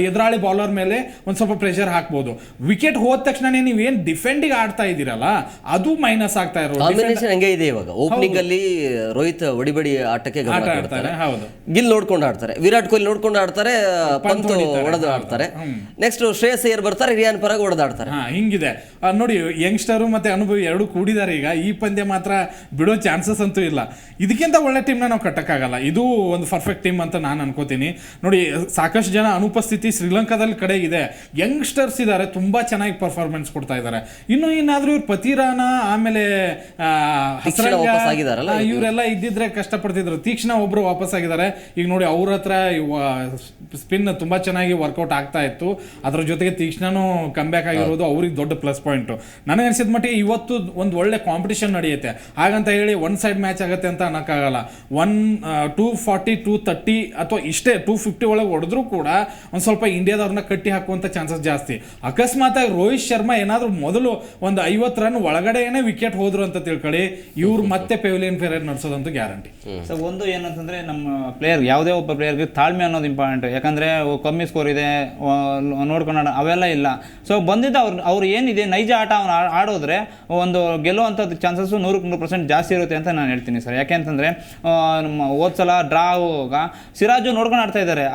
ಎದುರಾಳಿ ಬೌಲರ್ ಮೇಲೆ ಒಂದು ಸ್ವಲ್ಪ ಪ್ರೆಷರ್ ಹಾಕ್ಬೋದು. ವಿಕೆಟ್ ಹೋದ ತಕ್ಷಣ ನೀವೇನು ಡಿಫೆಂಡಿಗೆ ಆಡ್ತಾ ಇದ್ದೀರಲ್ಲ, ಅದು ಅದು ಮೈನಸ್ ಆಗ್ತಾ ಇರೋದು. ಕಾಂಬಿನೇಷನ್ ಹಂಗೆ ಇದೆ ಇವಾಗ. ಓಪನಿಂಗ್ ಅಲ್ಲಿ ರೋಹಿತ್ ಒಡಿಬಡಿ ಆಟಕ್ಕೆ ಗಮನ ಆಟ ಕೊಡ್ತಾರೆ, ಆಡ್ತಾರೆ. ಹೌದು, ಗಿಲ್ ನೋಡ್ಕೊಂಡು ಆಡ್ತಾರೆ, ವಿರಾಟ್ ಕೊಹ್ಲಿ ನೋಡ್ಕೊಂಡು ಆಡ್ತಾರೆ, ಪಂತ್ ಹೊಡೆದು ಆಡ್ತಾರೆ. ನೆಕ್ಸ್ಟ್ ಶ್ರೇಯಸ್ ಅಯ್ಯರ್ ಬರ್ತಾರೆ, ರಿಯಾನ್ ಪರಾಗ್ ಹೊಡೆದಾಡ್ತಾರೆ. ಹಿಂಗಿದೆ ನೋಡಿ. ಯಂಗ್ಸ್ಟರು ಮತ್ತೆ ಅನುಭವಿ ಎರಡು ಕೂಡಿದ್ದಾರೆ ಈಗ. ಈ ಪಂದ್ಯ ಮಾತ್ರ ಬಿಡೋ ಚಾನ್ಸಸ್ ಅಂತೂ ಇಲ್ಲ. ಇದಕ್ಕಿಂತ ಒಳ್ಳೆ ಟೀಮ್ನ ನಾವು ಕಟ್ಟಕ್ಕಾಗಲ್ಲ. ಇದು ಒಂದು ಪರ್ಫೆಕ್ಟ್ ಟೀಮ್ ಅಂತ ನಾನು ಅನ್ಕೋತೀನಿ. ನೋಡಿ, ಸಾಕಷ್ಟು ಜನ ಅನುಪಸ್ಥಿತಿ ಶ್ರೀಲಂಕಾದಲ್ಲಿ ಕಡೆ ಇದೆ. ಯಂಗ್ಸ್ಟರ್ಸ್ ಇದ್ದಾರೆ, ತುಂಬಾ ಚೆನ್ನಾಗಿ ಪರ್ಫಾರ್ಮೆನ್ಸ್ ಕೊಡ್ತಾ ಇದ್ದಾರೆ. ಇನ್ನಾದ್ರೂ ಇವ್ರು ಪತಿರಾನ ಆಮೇಲೆ ಇವರೆಲ್ಲ ಇದ್ದಿದ್ರೆ ಕಷ್ಟಪಡ್ತಿದ್ರು. ತೀಕ್ಷ್ಣ ಒಬ್ರು ವಾಪಸ್ ಆಗಿದ್ದಾರೆ. ಈಗ ನೋಡಿ, ಅವ್ರ ಹತ್ರ ಸ್ಪಿನ್ ತುಂಬಾ ಚೆನ್ನಾಗಿ ವರ್ಕೌಟ್ ಆಗ್ತಾ ಇತ್ತು. ಅದ್ರ ಜೊತೆಗೆ ತೀಕ್ಷ್ಣನೂ ಕಮ್ ಬ್ಯಾಕ್ ಆಗಿರೋದು ಅವ್ರಿಗೆ ದೊಡ್ಡ ಪ್ಲಸ್ ಪಾಯಿಂಟ್. ನನಗೆ ಅನ್ಸಿದ ಮಟ್ಟಿಗೆ ಇವತ್ತು ಒಂದು ಒಳ್ಳೆ ಕಾಂಪಿಟೇಷನ್ ನಡೆಯುತ್ತೆ. ಹಾಗಂತ ಹೇಳಿ ಒನ್ ಸೈಡ್ ಮ್ಯಾಚ್ ಆಗುತ್ತೆ ಅಂತ ಅನ್ನಕ್ಕಾಗಲ್ಲ. 240, 230 ಅಥವಾ ಇಷ್ಟೇ 250 ಒಳಗೆ ಹೊಡೆದ್ರು ಕೂಡ ಒಂದು ಸ್ವಲ್ಪ ಇಂಡಿಯಾದವ್ರನ್ನ ಕಟ್ಟಿ ಹಾಕುವಂತ ಚಾನ್ಸಸ್ ಜಾಸ್ತಿ. ಅಕಸ್ಮಾತ್ ಆಗಿ ರೋಹಿತ್ ಶರ್ಮಾ ಏನಾದ್ರು ಮೊದಲು ಒಂದು 50 ರನ್ ಒಳಗಡೆ ವಿಕೆಟ್ ಹೋದ್ರು ಅಂತ ತಿಳ್ಕೊಳ್ಳಿ, ಇವ್ರು ಮತ್ತೆ ಪೆವಿಲಿಯನ್ ಪೀರಿಯಡ್ ನಡೆಸೋದಂತೂ ಗ್ಯಾರಂಟಿ. ಸೊ ಒಂದು ಏನಂತಂದ್ರೆ, ನಮ್ಮ ಪ್ಲೇಯರ್ ಯಾವುದೇ ಒಬ್ಬ ಪ್ಲೇಯರ್ಗೆ ತಾಳ್ಮೆ ಅನ್ನೋದು ಇಂಪಾರ್ಟೆಂಟ್. ಯಾಕಂದ್ರೆ ಕಮ್ಮಿ ಸ್ಕೋರ್ ಇದೆ ನೋಡ್ಕೊಂಡು ಅವೆಲ್ಲ ಇಲ್ಲ. ಸೊ ಬಂದಿದ್ದ ಅವ್ರು ಏನಿದೆ ನೈಜ ಆಟ ಅವ್ನು ಆಡೋದ್ರೆ ಒಂದು ಗೆಲ್ಲುವಂಥದ್ದು ಚಾನ್ಸಸ್ 100% ಜಾಸ್ತಿ ಇರುತ್ತೆ ಅಂತ ನಾನು ಹೇಳ್ತೀನಿ ಸರ್. ಯಾಕೆಂತಂದ್ರೆ ಹೋದ್ಸಲ ಡ್ರಾ ಆಗುವಾಗ ಸಿರಾಜು ನೋಡ್ಕೊಂಡು ಆಡ್ತಾ ಇದ್ದಾರೆ.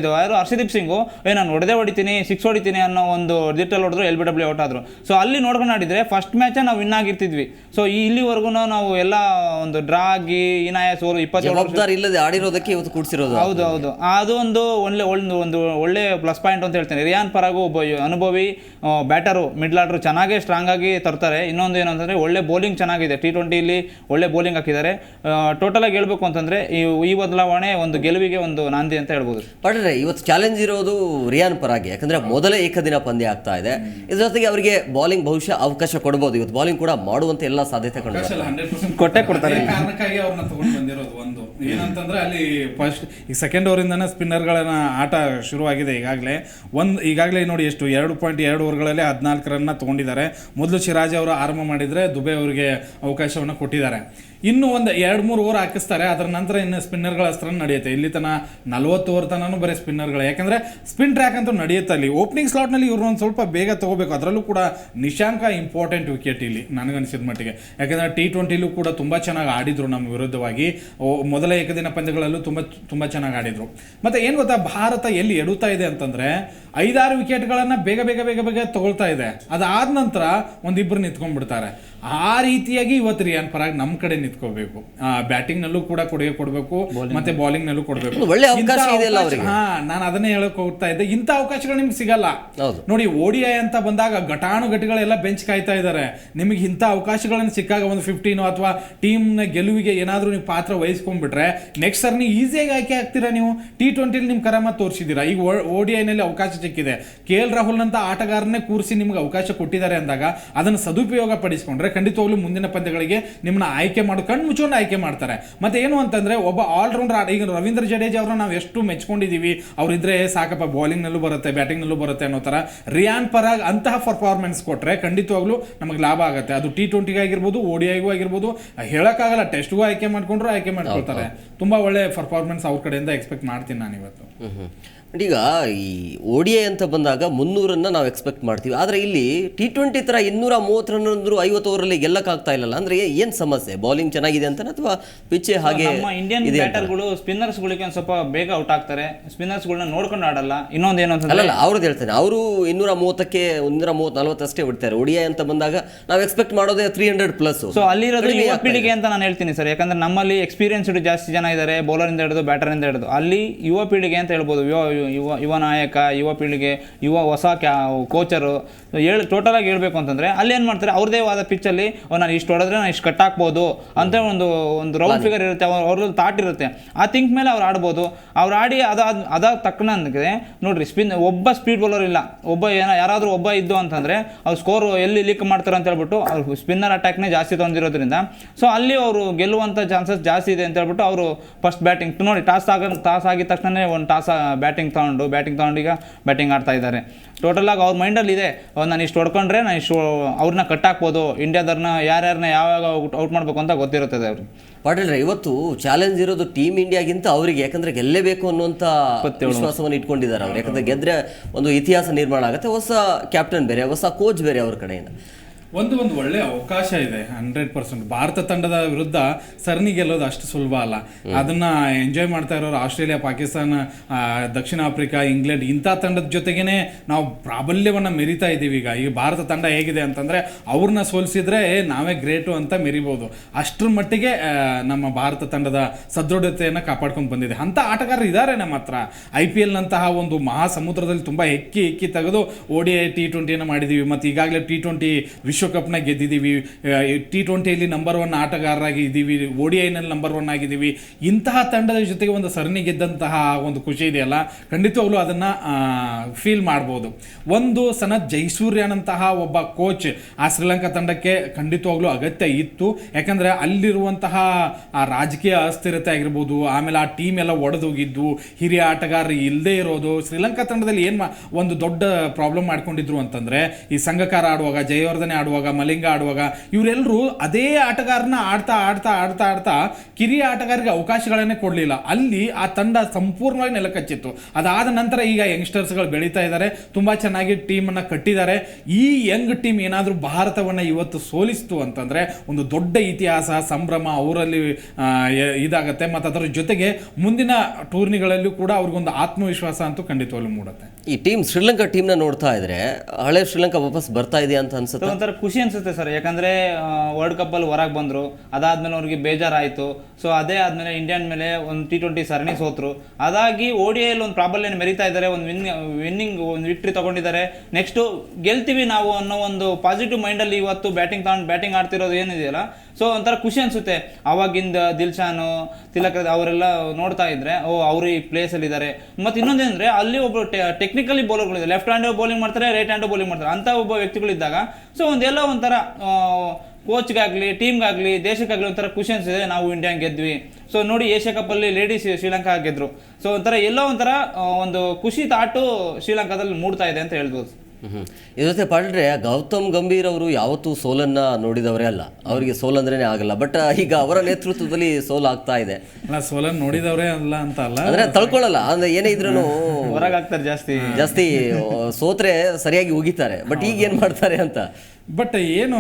ಇದು ಯಾರು ಹರ್ಷದೀಪ್ ಸಿಂಗು ನಾನು ಹೊಡಿತೀನಿ 6 ಹೊಡಿತೀನಿ ಅನ್ನೋ ಒಂದು ಡಿಜಿಟಲ್ ಹೊಡೆದ್ರು, LBW ಔಟ್ ಆದ್ರು. ಸೊ ಅಲ್ಲಿ ನೋಡ್ಕೊಂಡು ಆಡಿದ್ರೆ ಫಸ್ಟ್ ಮ್ಯಾಚ್ ನಾವು ವಿನ್ ಆಗಿರ್ತಿದ್ವಿ. ಸೊ ಇಲ್ಲಿವರೆಗೂ ನಾವು ಎಲ್ಲ ಒಂದು ಡ್ರಾ ಆಗಿ ಇನಾಯ ಸೋಲು 20 ಇಲ್ಲದೆ ಆಡಿರೋದಕ್ಕೆ ಇವತ್ತು ಕೂಡಿಸಿರೋದು. ಹೌದು, ಅದು ಒಂದು ಒಳ್ಳೆ ಪ್ಲಸ್ ಪಾಯಿಂಟ್ ಅಂತ ಹೇಳ್ತೇನೆ. ರಿಯಾನ್ ಪರಾಗು ಒಬ್ಬ ಅನುಭವಿ ಬ್ಯಾಟರು, ಮಿಡ್ಲ್ ಆರ್ಡರ್ ಚೆನ್ನಾಗಿ ಸ್ಟ್ರಾಂಗ್ ಆಗಿ ತರ್ತಾರೆ. ಇನ್ನೊಂದು ಏನು ಅಂತಂದ್ರೆ, ಒಳ್ಳೆ ಬೌಲಿಂಗ್ ಚೆನ್ನಾಗಿದೆ. T20 ಒಳ್ಳೆ ಬೌಲಿಂಗ್ ಹಾಕಿದ್ದಾರೆ. ಟೋಟಲ್ ಆಗಿ ಹೇಳ್ಬೇಕು ಅಂತಂದ್ರೆ ಈ ಬದಲಾವಣೆ ಒಂದು ಗೆಲುವಿಗೆ ಒಂದು ನಾಂದಿ ಅಂತ ಹೇಳ್ಬೋದು. ಬಟ್ರೆ ಇವತ್ತು ಚಾಲೆಂಜ್ ಇರೋದು ರಿಯಾನ್ ಪರಾಗೆ. ಯಾಕಂದ್ರೆ ಮೊದಲೇ ಏಕದಿನ ಪಂದ್ಯ ಆಗ್ತಾ ಇದೆ. ಇದ್ರ ಜೊತೆಗೆ ಅವರಿಗೆ ಬೌಲಿಂಗ್ ಬಹುಶಃ ಅವಕಾಶ ಕೊಡಬಹುದು. ಇವತ್ತು ಬೌಲಿಂಗ್ ಕೂಡ ಮಾಡುವಂತ ಎಲ್ಲ ಸಾಧ್ಯತೆ ಕೊಟ್ಟೆ ಕೊಡ್ತಾರೆ. ಕಾರಣಕ್ಕಾಗಿ ಅವ್ರನ್ನ ತಗೊಂಡು ಬಂದಿರೋದು. ಒಂದು ಏನಂತಂದ್ರೆ, ಅಲ್ಲಿ ಫಸ್ಟ್ ಈ ಸೆಕೆಂಡ್ ಓವರಿಂದಾನೆ ಸ್ಪಿನ್ನರ್ಗಳನ್ನ ಆಟ ಶುರುವಾಗಿದೆ. ಈಗಾಗಲೇ ನೋಡಿ ಎಷ್ಟು 2.2 ಓವರ್ಗಳಲ್ಲಿ 14 ರನ್ನ ತಗೊಂಡಿದ್ದಾರೆ. ಮೊದಲು ಸಿರಾಜ್ ಅವರು ಆರಂಭ ಮಾಡಿದ್ರೆ ದುಬೆ ಅವರಿಗೆ ಅವಕಾಶವನ್ನು ಕೊಟ್ಟಿದ್ದಾರೆ. ಇನ್ನು ಒಂದು 2-3 ಓವರ್ ಹಾಕಿಸ್ತಾರೆ. ಅದರ ನಂತರ ಇನ್ನು ಸ್ಪಿನ್ನರ್ಗಳ ಅಸ್ತ್ರ ನಡೆಯುತ್ತೆ. ಇಲ್ಲಿ ತನ 40 ಓವರ್ ತನೂ ಬರೀ ಸ್ಪಿನ್ನರ್ಗಳು. ಯಾಕಂದ್ರೆ ಸ್ಪಿನ್ ಟ್ರ್ಯಾಕ್ ಅಂತೂ ನಡೆಯುತ್ತೆ. ಅಲ್ಲಿ ಓಪನಿಂಗ್ ಸ್ಲಾಟ್ನಲ್ಲಿ ಇವ್ರನ್ನ ಒಂದು ಸ್ವಲ್ಪ ಬೇಗ ತಗೋಬೇಕು. ಅದರಲ್ಲೂ ಕೂಡ ನಿಶಾಂಕ ಇಂಪಾರ್ಟೆಂಟ್ ವಿಕೆಟ್ ಇಲ್ಲಿ ನನಗನ್ಸಿದ ಮಟ್ಟಿಗೆ. ಯಾಕಂದ್ರೆ T20 ಕೂಡ ತುಂಬಾ ಚೆನ್ನಾಗಿ ಆಡಿದ್ರು ನಮ್ಮ ವಿರುದ್ಧವಾಗಿ. ಮೊದಲ ಏಕದಿನ ಪಂದ್ಯಗಳಲ್ಲೂ ತುಂಬಾ ಚೆನ್ನಾಗಿ ಆಡಿದ್ರು. ಮತ್ತೆ ಏನ್ ಗೊತ್ತಾ, ಭಾರತ ಎಲ್ಲಿ ಎಡುತ್ತಾ ಇದೆ ಅಂತಂದ್ರೆ 5-6 ವಿಕೆಟ್ಗಳನ್ನ ಬೇಗ ಬೇಗ ಬೇಗ ಬೇಗ ತಗೊಳ್ತಾ ಇದೆ. ಅದಾದ ನಂತರ ಒಂದಿಬ್ರು ನಿಂತ್ಕೊಂಡ್ಬಿಡ್ತಾರೆ. ಆ ರೀತಿಯಾಗಿ ಇವತ್ತು ರಿಯಾನ್ ಪರಾಗ್ ನಮ್ಮ ಕಡೆ ನಿಂತ್ಕೋಬೇಕು. ಬ್ಯಾಟಿಂಗ್ ನಲ್ಲೂ ಕೂಡ ಕೊಡಬೇಕು, ಮತ್ತೆ ಬೌಲಿಂಗ್ ನಲ್ಲೂ ಕೊಡಬೇಕು. ನಾನು ಅದನ್ನೇ ಹೇಳಕ್ ಹೋಗ್ತಾ ಇದ್ದೆ. ಇಂಥ ಅವಕಾಶಗಳು ನಿಮ್ಗೆ ಸಿಗಲ್ಲ. ನೋಡಿ, ODI ಅಂತ ಬಂದಾಗ ಘಟಾನುಘಟಿಗಳೆಲ್ಲ ಬೆಂಚ್ ಕಾಯ್ತಾ ಇದ್ದಾರೆ. ನಿಮಗೆ ಇಂಥ ಅವಕಾಶಗಳನ್ನು ಸಿಕ್ಕಾಗ ಒಂದು 15 ಅಥವಾ ಟೀಮ್ ನ ಗೆಲುವಿಗೆ ಏನಾದ್ರೂ ನೀವು ಪಾತ್ರ ವಹಿಸ್ಕೊಂಡ್ಬಿಟ್ರೆ ನೆಕ್ಸ್ಟ್ ಸರ್ ನೀವು ಈಸಿಯಾಗಿ ಆಯ್ಕೆ ಆಗ್ತೀರಾ. ನೀವು T20 ನಿಮ್ ಕರಾಮತ್ ತೋರಿಸಿದ್ದೀರಾ. ಈಗ ODI ನಲ್ಲಿ ಅವಕಾಶ ಸಿಕ್ಕಿದೆ. KL ರಾಹುಲ್ ಅಂತ ಆಟಗಾರನ್ನೇ ಕೂರಿಸಿ ನಿಮ್ಗೆ ಅವಕಾಶ ಕೊಟ್ಟಿದ್ದಾರೆ ಅಂದಾಗ ಅದನ್ನು ಸದುಪಯೋಗ ಪಡಿಸಿಕೊಂಡ್ರೆ ಖಂಡಿತವಾಗ್ಲೂ ಮುಂದಿನ ಪಂದ್ಯಗಳಿಗೆ ನಿಮ್ಮನ್ನ ಆಯ್ಕೆ ಮಾಡಿ ಕಣ್ಣು ಮುಚ್ಚೋಣ ಆಯ್ಕೆ ಮಾಡ್ತಾರೆ. ಮತ್ತೆ ಏನು ಅಂತಂದ್ರೆ, ಒಬ್ಬ ಆಲ್ರೌಂಡರ್. ಈಗ ರವೀಂದ್ರ ಜಡೇಜಾ ಅವ್ರನ್ನ ನಾವು ಎಷ್ಟು ಮೆಚ್ಕೊಂಡಿದೀವಿ. ಅವ್ರಿದ್ರೆ ಸಾಕಪ್ಪ, ಬೌಲಿಂಗ್ ನಲ್ಲೂ ಬರುತ್ತೆ, ಬ್ಯಾಟಿಂಗ್ ನಲ್ಲೂ ಬರುತ್ತೆ ಅನ್ನೋ ತರ. ರಿಯಾನ್ ಪರಾಗ್ ಅಂತಹ ಪರ್ಫಾರ್ಮೆನ್ಸ್ ಕೊಟ್ರೆ ಖಂಡಿತವಾಗ್ಲೂ ನಮಗೆ ಲಾಭ ಆಗುತ್ತೆ. ಅದು T20 ಆಗಿರ್ಬೋದು, ODIಗೂ ಆಗಿರ್ಬೋದು, ಹೇಳಕ್ಕಾಗಲ್ಲ. ಟೆಸ್ಟ್ಗೂ ಆಯ್ಕೆ ಮಾಡ್ಕೊಂಡ್ರು ಆಯ್ಕೆ ಮಾಡ್ಕೊಳ್ತಾರೆ. ತುಂಬಾ ಒಳ್ಳೆ ಪರ್ಫಾರ್ಮೆನ್ಸ್ ಅವ್ರ ಕಡೆಯಿಂದ ಎಕ್ಸ್ಪೆಕ್ಟ್ ಮಾಡ್ತೀನಿ ನಾನು ಇವತ್ತು. ಈಗ ಈ ODI ಅಂತ ಬಂದಾಗ 300 ನಾವು ಎಕ್ಸ್ಪೆಕ್ಟ್ ಮಾಡ್ತೀವಿ. ಆದರೆ ಇಲ್ಲಿ T20 ಥರ 230 ರನ್ ಅಂದ್ರು 50 ಓವರಲ್ಲಿ ಗೆಲ್ಲಕ್ಕಾಗ್ತಾ ಇಲ್ಲಲ್ಲ. ಅಂದ್ರೆ ಏನು ಸಮಸ್ಯೆ? ಬೌಲಿಂಗ್ ಚೆನ್ನಾಗಿದೆ ಅಂತ ಅಥವಾ ಪಿಚ್ ಹಾಗೆ? ನಮ್ಮ ಇಂಡಿಯನ್ ಬ್ಯಾಟರ್ಗಳು ಸ್ಪಿನ್ನರ್ಸ್ಗಳಿಗೆ ಒಂದು ಸ್ವಲ್ಪ ಬೇಗ ಔಟ್ ಆಗ್ತಾರೆ. ಸ್ಪಿನ್ನರ್ಸ್ಗಳನ್ನ ನೋಡ್ಕೊಂಡು ಆಡಲ್ಲ. ಇನ್ನೊಂದು ಏನು ಅಂತ ಅಲ್ಲ, ಅವ್ರದ್ದು ಹೇಳ್ತೇನೆ. ಅವರು 230ಕ್ಕೆ 130-40 ಅಷ್ಟೇ ಬಿಡ್ತಾರೆ. ODI ಅಂತ ಬಂದಾಗ ನಾವು ಎಕ್ಸ್ಪೆಕ್ಟ್ ಮಾಡೋದೇ 300+. ಸೊ ಅಲ್ಲಿರೋದು ಯುವ ಪೀಳಿಗೆ ಅಂತ ನಾನು ಹೇಳ್ತೀನಿ ಸರ್. ಯಾಕಂದ್ರೆ ನಮ್ಮಲ್ಲಿ ಎಕ್ಸ್ಪೀರಿಯನ್ಸ್ಡ್ ಜಾಸ್ತಿ ಜನ ಇದ್ದಾರೆ, ಬೌಲರ್ ಇಂದ ಹಿಡಿದು ಬ್ಯಾಟರ್ ಇಂದ ಹಿಡಿದು. ಅಲ್ಲಿ ಯುವ ಪೀಳಿಗೆ ಅಂತ ಹೇಳ್ಬೋದು. ಯುವ ನಾಯಕ, ಯುವ ಪೀಳಿಗೆ, ಹೊಸ ಕೋಚರು ಟೋಟಲ್ ಆಗಿ ಹೇಳ್ಬೇಕು ಅಂತಂದ್ರೆ ಅಲ್ಲಿ ಏನ್ ಮಾಡ್ತಾರೆ, ಅವ್ರದೇ ಆದ ಪಿಚ್ಚಲ್ಲಿ ನಾನು ಇಷ್ಟು ಹೊಡೆದ್ರೆ ನಾನು ಇಷ್ಟು ಕಟ್ ಹಾಕ್ಬೋದು ಅಂತ ಒಂದು ರೌಂಡ್ ಫಿಗರ್ ಇರುತ್ತೆ. ಅವ್ರದ್ದು ಥಾಟ್ ಇರುತ್ತೆ. ಆ ಥಿಂಕ್ ಮೇಲೆ ಅವ್ರು ಆಡ್ಬೋದು. ಅವ್ರು ಆಡಿ ಅದಾದ ತಕ್ಕನಂಗೆ ನೋಡ್ರಿ, ಒಬ್ಬ ಸ್ಪೀಡ್ ಬೌಲರ್ ಇಲ್ಲ. ಯಾರಾದ್ರೂ ಒಬ್ಬ ಇದ್ದು ಅಂತಂದ್ರೆ ಅವ್ರು ಸ್ಕೋರ್ ಎಲ್ಲಿ ಲೀಕ್ ಮಾಡ್ತಾರೆ ಅಂತ ಹೇಳ್ಬಿಟ್ಟು ಅವ್ರು ಸ್ಪಿನ್ನರ್ ಅಟ್ಯಾಕ್ನೇ ಜಾಸ್ತಿ ತಂದಿರೋದ್ರಿಂದ ಸೊ ಅಲ್ಲಿ ಅವರು ಗೆಲ್ಲುವಂಥ ಚಾನ್ಸಸ್ ಜಾಸ್ತಿ ಇದೆ ಅಂತ ಹೇಳ್ಬಿಟ್ಟು ಅವರು ಫಸ್ಟ್ ಬ್ಯಾಟಿಂಗ್ ನೋಡಿ ಟಾಸ್ ಆಗಿದ ತಕ್ಷಣ ಒಂದು ಬ್ಯಾಟಿಂಗ್ ತಗೊಂಡು ಈಗ ಬ್ಯಾಟಿಂಗ್ ಆಡ್ತಾ ಇದ್ದಾರೆ. ಟೋಟಲ್ ಆಗಿ ಅವ್ರ ಮೈಂಡಲ್ಲಿ ಇದೆ, ನಾನು ಇಷ್ಟು ಹೊಡ್ಕೊಂಡ್ರೆ ನಾನು ಇಷ್ಟು ಅವ್ರನ್ನ ಕಟ್ ಹಾಕ್ಬೋದು, ಇಂಡಿಯಾದವ್ರನ್ನ ಯಾರ್ಯಾರನ್ನ ಯಾವಾಗ ಔಟ್ ಮಾಡಬೇಕು ಅಂತ ಗೊತ್ತಿರುತ್ತದೆ ಅವ್ರಿಗೆ. ಪಾಟೀಲ್ರೆ, ಇವತ್ತು ಚಾಲೆಂಜ್ ಇರೋದು ಟೀಮ್ ಇಂಡಿಯಾಗಿಂತ ಅವರಿಗೆ. ಯಾಕಂದ್ರೆ ಗೆಲ್ಲೇಬೇಕು ಅನ್ನುವಂಥ ವಿಶ್ವಾಸವನ್ನು ಇಟ್ಕೊಂಡಿದ್ದಾರೆ ಅವರು. ಯಾಕಂದ್ರೆ ಗೆದ್ರೆ ಒಂದು ಇತಿಹಾಸ ನಿರ್ಮಾಣ ಆಗುತ್ತೆ. ಹೊಸ ಕ್ಯಾಪ್ಟನ್ ಬೇರೆ, ಹೊಸ ಕೋಚ್ ಬೇರೆ ಅವ್ರ ಕಡೆಯಿಂದ. ಒಂದು ಒಳ್ಳೆ ಅವಕಾಶ ಇದೆ 100%. ಭಾರತ ತಂಡದ ವಿರುದ್ಧ ಸರಣಿ ಗೆಲ್ಲೋದು ಅಷ್ಟು ಸುಲಭ ಅಲ್ಲ. ಅದನ್ನ ಎಂಜಾಯ್ ಮಾಡ್ತಾ ಇರೋರು ಆಸ್ಟ್ರೇಲಿಯಾ, ಪಾಕಿಸ್ತಾನ, ದಕ್ಷಿಣ ಆಫ್ರಿಕಾ, ಇಂಗ್ಲೆಂಡ್ ಇಂಥ ತಂಡದ ಜೊತೆಗೇನೆ ನಾವು ಪ್ರಾಬಲ್ಯವನ್ನ ಮೆರಿತಾ ಇದ್ದೀವಿ. ಈಗ ಭಾರತ ತಂಡ ಹೇಗಿದೆ ಅಂತಂದ್ರೆ ಅವ್ರನ್ನ ಸೋಲಿಸಿದ್ರೆ ನಾವೇ ಗ್ರೇಟು ಅಂತ ಮೆರಿಬಹುದು. ಅಷ್ಟರ ಮಟ್ಟಿಗೆ ನಮ್ಮ ಭಾರತ ತಂಡದ ಸದೃಢತೆಯನ್ನು ಕಾಪಾಡ್ಕೊಂಡು ಬಂದಿದೆ. ಅಂತ ಆಟಗಾರರು ಇದ್ದಾರೆ ನಮ್ಮ ಹತ್ರ. IPL ನಂತಹ ಒಂದು ಮಹಾ ಸಮುದ್ರದಲ್ಲಿ ತುಂಬಾ ಹೆಕ್ಕಿ ತೆಗೆದು ODI T20 ಮಾಡಿದೀವಿ. ಮತ್ತು ಈಗಾಗಲೇ T20 ವಿಶ್ವಕಪ್ನ ಗೆದ್ದಿದ್ದೀವಿ. T20ಯಲ್ಲಿ ನಂಬರ್ 1 ಆಟಗಾರರಾಗಿ ಇದ್ದೀವಿ. ODIನಲ್ಲಿ ನಂಬರ್ 1 ಆಗಿದ್ದೀವಿ. ಇಂತಹ ತಂಡದ ಜೊತೆಗೆ ಒಂದು ಸರಣಿ ಗೆದ್ದಂತಹ ಒಂದು ಖುಷಿ ಇದೆಯಲ್ಲ, ಖಂಡಿತವಾಗ್ಲೂ ಅದನ್ನ ಫೀಲ್ ಮಾಡ್ಬೋದು. ಒಂದು ಸನತ್ ಜೈಸೂರ್ಯನಂತಹ ಒಬ್ಬ ಕೋಚ್ ಆ ಶ್ರೀಲಂಕಾ ತಂಡಕ್ಕೆ ಖಂಡಿತವಾಗ್ಲೂ ಅಗತ್ಯ ಇತ್ತು. ಯಾಕಂದ್ರೆ ಅಲ್ಲಿರುವಂತಹ ಆ ರಾಜಕೀಯ ಅಸ್ಥಿರತೆ ಆಗಿರ್ಬೋದು, ಆಮೇಲೆ ಆ ಟೀಮ್ ಎಲ್ಲ ಒಡೆದೋಗಿದ್ದು, ಹಿರಿಯ ಆಟಗಾರರು ಇಲ್ಲದೆ ಇರೋದು, ಶ್ರೀಲಂಕಾ ತಂಡದಲ್ಲಿ ಒಂದು ದೊಡ್ಡ ಪ್ರಾಬ್ಲಮ್ ಮಾಡ್ಕೊಂಡಿದ್ರು ಅಂತಂದ್ರೆ ಈ ಸಂಘಕಾರ ಆಡುವಾಗ, ಜಯವರ್ಧನೆ ಆಡುವಾಗ, ಮಲಿಂಗ ಆಡುವಾಗ ಇವರೆಲ್ಲರೂ ಅದೇ ಆಟಗಾರನ ಆಡ್ತಾ ಕಿರಿಯ ಆಟಗಾರರಿಗೆ ಅವಕಾಶಗಳನ್ನೇ ಕೊಡಲಿಲ್ಲ. ಅಲ್ಲಿ ಆ ತಂಡ ಸಂಪೂರ್ಣವಾಗಿ ನೆಲಕಚ್ಚಿತ್ತು. ಅದಾದ ನಂತರ ಈಗ ಯಂಗ್ಸ್ಟರ್ಸ್ಗಳು ಬೆಳೀತಾ ಇದ್ದಾರೆ, ತುಂಬಾ ಚೆನ್ನಾಗಿ ಟೀಮನ್ನು ಕಟ್ಟಿದ್ದಾರೆ. ಈ ಯಂಗ್ ಟೀಮ್ ಏನಾದರೂ ಭಾರತವನ್ನು ಇವತ್ತು ಸೋಲಿಸ್ತು ಅಂತಂದ್ರೆ ಒಂದು ದೊಡ್ಡ ಇತಿಹಾಸ, ಸಂಭ್ರಮ ಅವರಲ್ಲಿ ಇದಾಗತ್ತೆ. ಮತ್ತು ಅದರ ಜೊತೆಗೆ ಮುಂದಿನ ಟೂರ್ನಿಗಳಲ್ಲೂ ಕೂಡ ಅವ್ರಿಗೊಂದು ಆತ್ಮವಿಶ್ವಾಸ ಅಂತೂ ಖಂಡಿತವಾಗ್ಲೂ ಮೂಡುತ್ತೆ. ಈ ಟೀಮ್ ಶ್ರೀಲಂಕಾ ಟೀಮ್ನ ನೋಡ್ತಾ ಇದ್ರೆ ಹಳೆ ಶ್ರೀಲಂಕಾ ವಾಪಸ್ ಬರ್ತಾ ಇದೆ ಅಂತ ಅನ್ಸುತ್ತೆ. ಒಂಥರ ಖುಷಿ ಅನ್ಸುತ್ತೆ ಸರ್. ಯಾಕಂದ್ರೆ ವರ್ಲ್ಡ್ ಕಪ್ ಅಲ್ಲಿ ಹೊರಗೆ ಬಂದ್ರು, ಅದಾದ್ಮೇಲೆ ಅವ್ರಿಗೆ ಬೇಜಾರಾಯಿತು. ಸೊ ಅದೇ ಆದ್ಮೇಲೆ ಇಂಡಿಯನ್ ಮೇಲೆ ಒಂದು T20 ಸರಣಿ ಸೋತ್ರು. ಅದಾಗಿ ODIಯಲ್ಲಿ ಒಂದು ಪ್ರಾಬಲ್ಯನ ಮೆರಿತಾ ಇದ್ದಾರೆ, ಒಂದು ವಿನ್ನಿಂಗ್ ಒಂದು ವಿಕ್ಟ್ರಿ ತಗೊಂಡಿದ್ದಾರೆ. ನೆಕ್ಸ್ಟ್ ಗೆಲ್ತೀವಿ ನಾವು ಅನ್ನೋ ಒಂದು ಪಾಸಿಟಿವ್ ಮೈಂಡಲ್ಲಿ ಇವತ್ತು ಬ್ಯಾಟಿಂಗ್ ಆಡ್ತಿರೋದು ಏನಿದೆಯಲ್ಲ, ಸೊ ಒಂಥರ ಖುಷಿ ಅನ್ಸುತ್ತೆ. ಅವಾಗಿಂದ ದಿಲ್ಶಾನು, ತಿಲಕ್ ಅವರೆಲ್ಲ ನೋಡ್ತಾ ಇದ್ರೆ ಅವರು ಈ ಪ್ಲೇಸಲ್ಲಿ ಇದ್ದಾರೆ. ಮತ್ತು ಇನ್ನೊಂದೇಂದ್ರೆ ಅಲ್ಲಿ ಒಬ್ಬರು ಟೆಕ್ನಿಕಲಿ ಬೌಲರ್ಗಳಿದೆ, ಲೆಫ್ಟ್ ಹ್ಯಾಂಡ್ ಬೌಲಿಂಗ್ ಮಾಡ್ತಾರೆ, ರೈಟ್ ಹ್ಯಾಂಡ್ ಬೌಲಿಂಗ್ ಮಾಡ್ತಾರೆ. ಅಂತ ಒಬ್ಬ ವ್ಯಕ್ತಿಗಳಿದ್ದಾಗ ಸೊ ಒಂದೆಲ್ಲ ಒಂಥರ ಕೋಚ್ಗಾಗಲಿ, ಟೀಮ್ಗಾಗಲಿ, ದೇಶಕ್ಕಾಗಲಿ ಒಂಥರ ಖುಷಿ ಅನ್ಸಿದೆ. ನಾವು ಇಂಡಿಯಾ ಗೆದ್ವಿ. ಸೊ ನೋಡಿ, ಏಷ್ಯಾ ಕಪ್ಪಲ್ಲಿ ಲೇಡೀಸ್ ಶ್ರೀಲಂಕಾ ಗೆದ್ರು. ಸೊ ಒಂಥರ ಎಲ್ಲೋ ಒಂಥರ ಒಂದು ಖುಷಿ ತಾಟು ಶ್ರೀಲಂಕಾದಲ್ಲಿ ಮೂಡ್ತಾ ಇದೆ ಅಂತ ಹೇಳ್ಬೋದು. ಇದ್ರ ಜೊತೆ ಪಾಡ್ರೆ ಗೌತಮ್ ಗಂಭೀರ್ ಅವರು ಯಾವತ್ತೂ ಸೋಲನ್ನ ನೋಡಿದವರೇ ಅಲ್ಲ, ಅವರಿಗೆ ಸೋಲಂದ್ರೇನೆ ಆಗಲ್ಲ. ಬಟ್ ಈಗ ಅವರ ನೇತೃತ್ವದಲ್ಲಿ ಸೋಲಾಗ್ತಾ ಇದೆ. ಸೋಲನ್ ನೋಡಿದವರೇ ಅಲ್ಲ ಅಂತ ಅಲ್ಲ, ಅಂದ್ರೆ ತಳ್ಕೊಳ್ಳಲ್ಲ, ಅಂದ್ರೆ ಏನೇ ಇದ್ರೂ ಹೊರಗಾಗ್ತಾರೆ ಜಾಸ್ತಿ ಸೋತ್ರೆ ಸರಿಯಾಗಿ ಉಗಿತಾರೆ. ಬಟ್ ಈಗ ಏನ್ ಮಾಡ್ತಾರೆ ಅಂತ. ಬಟ್ ಏನು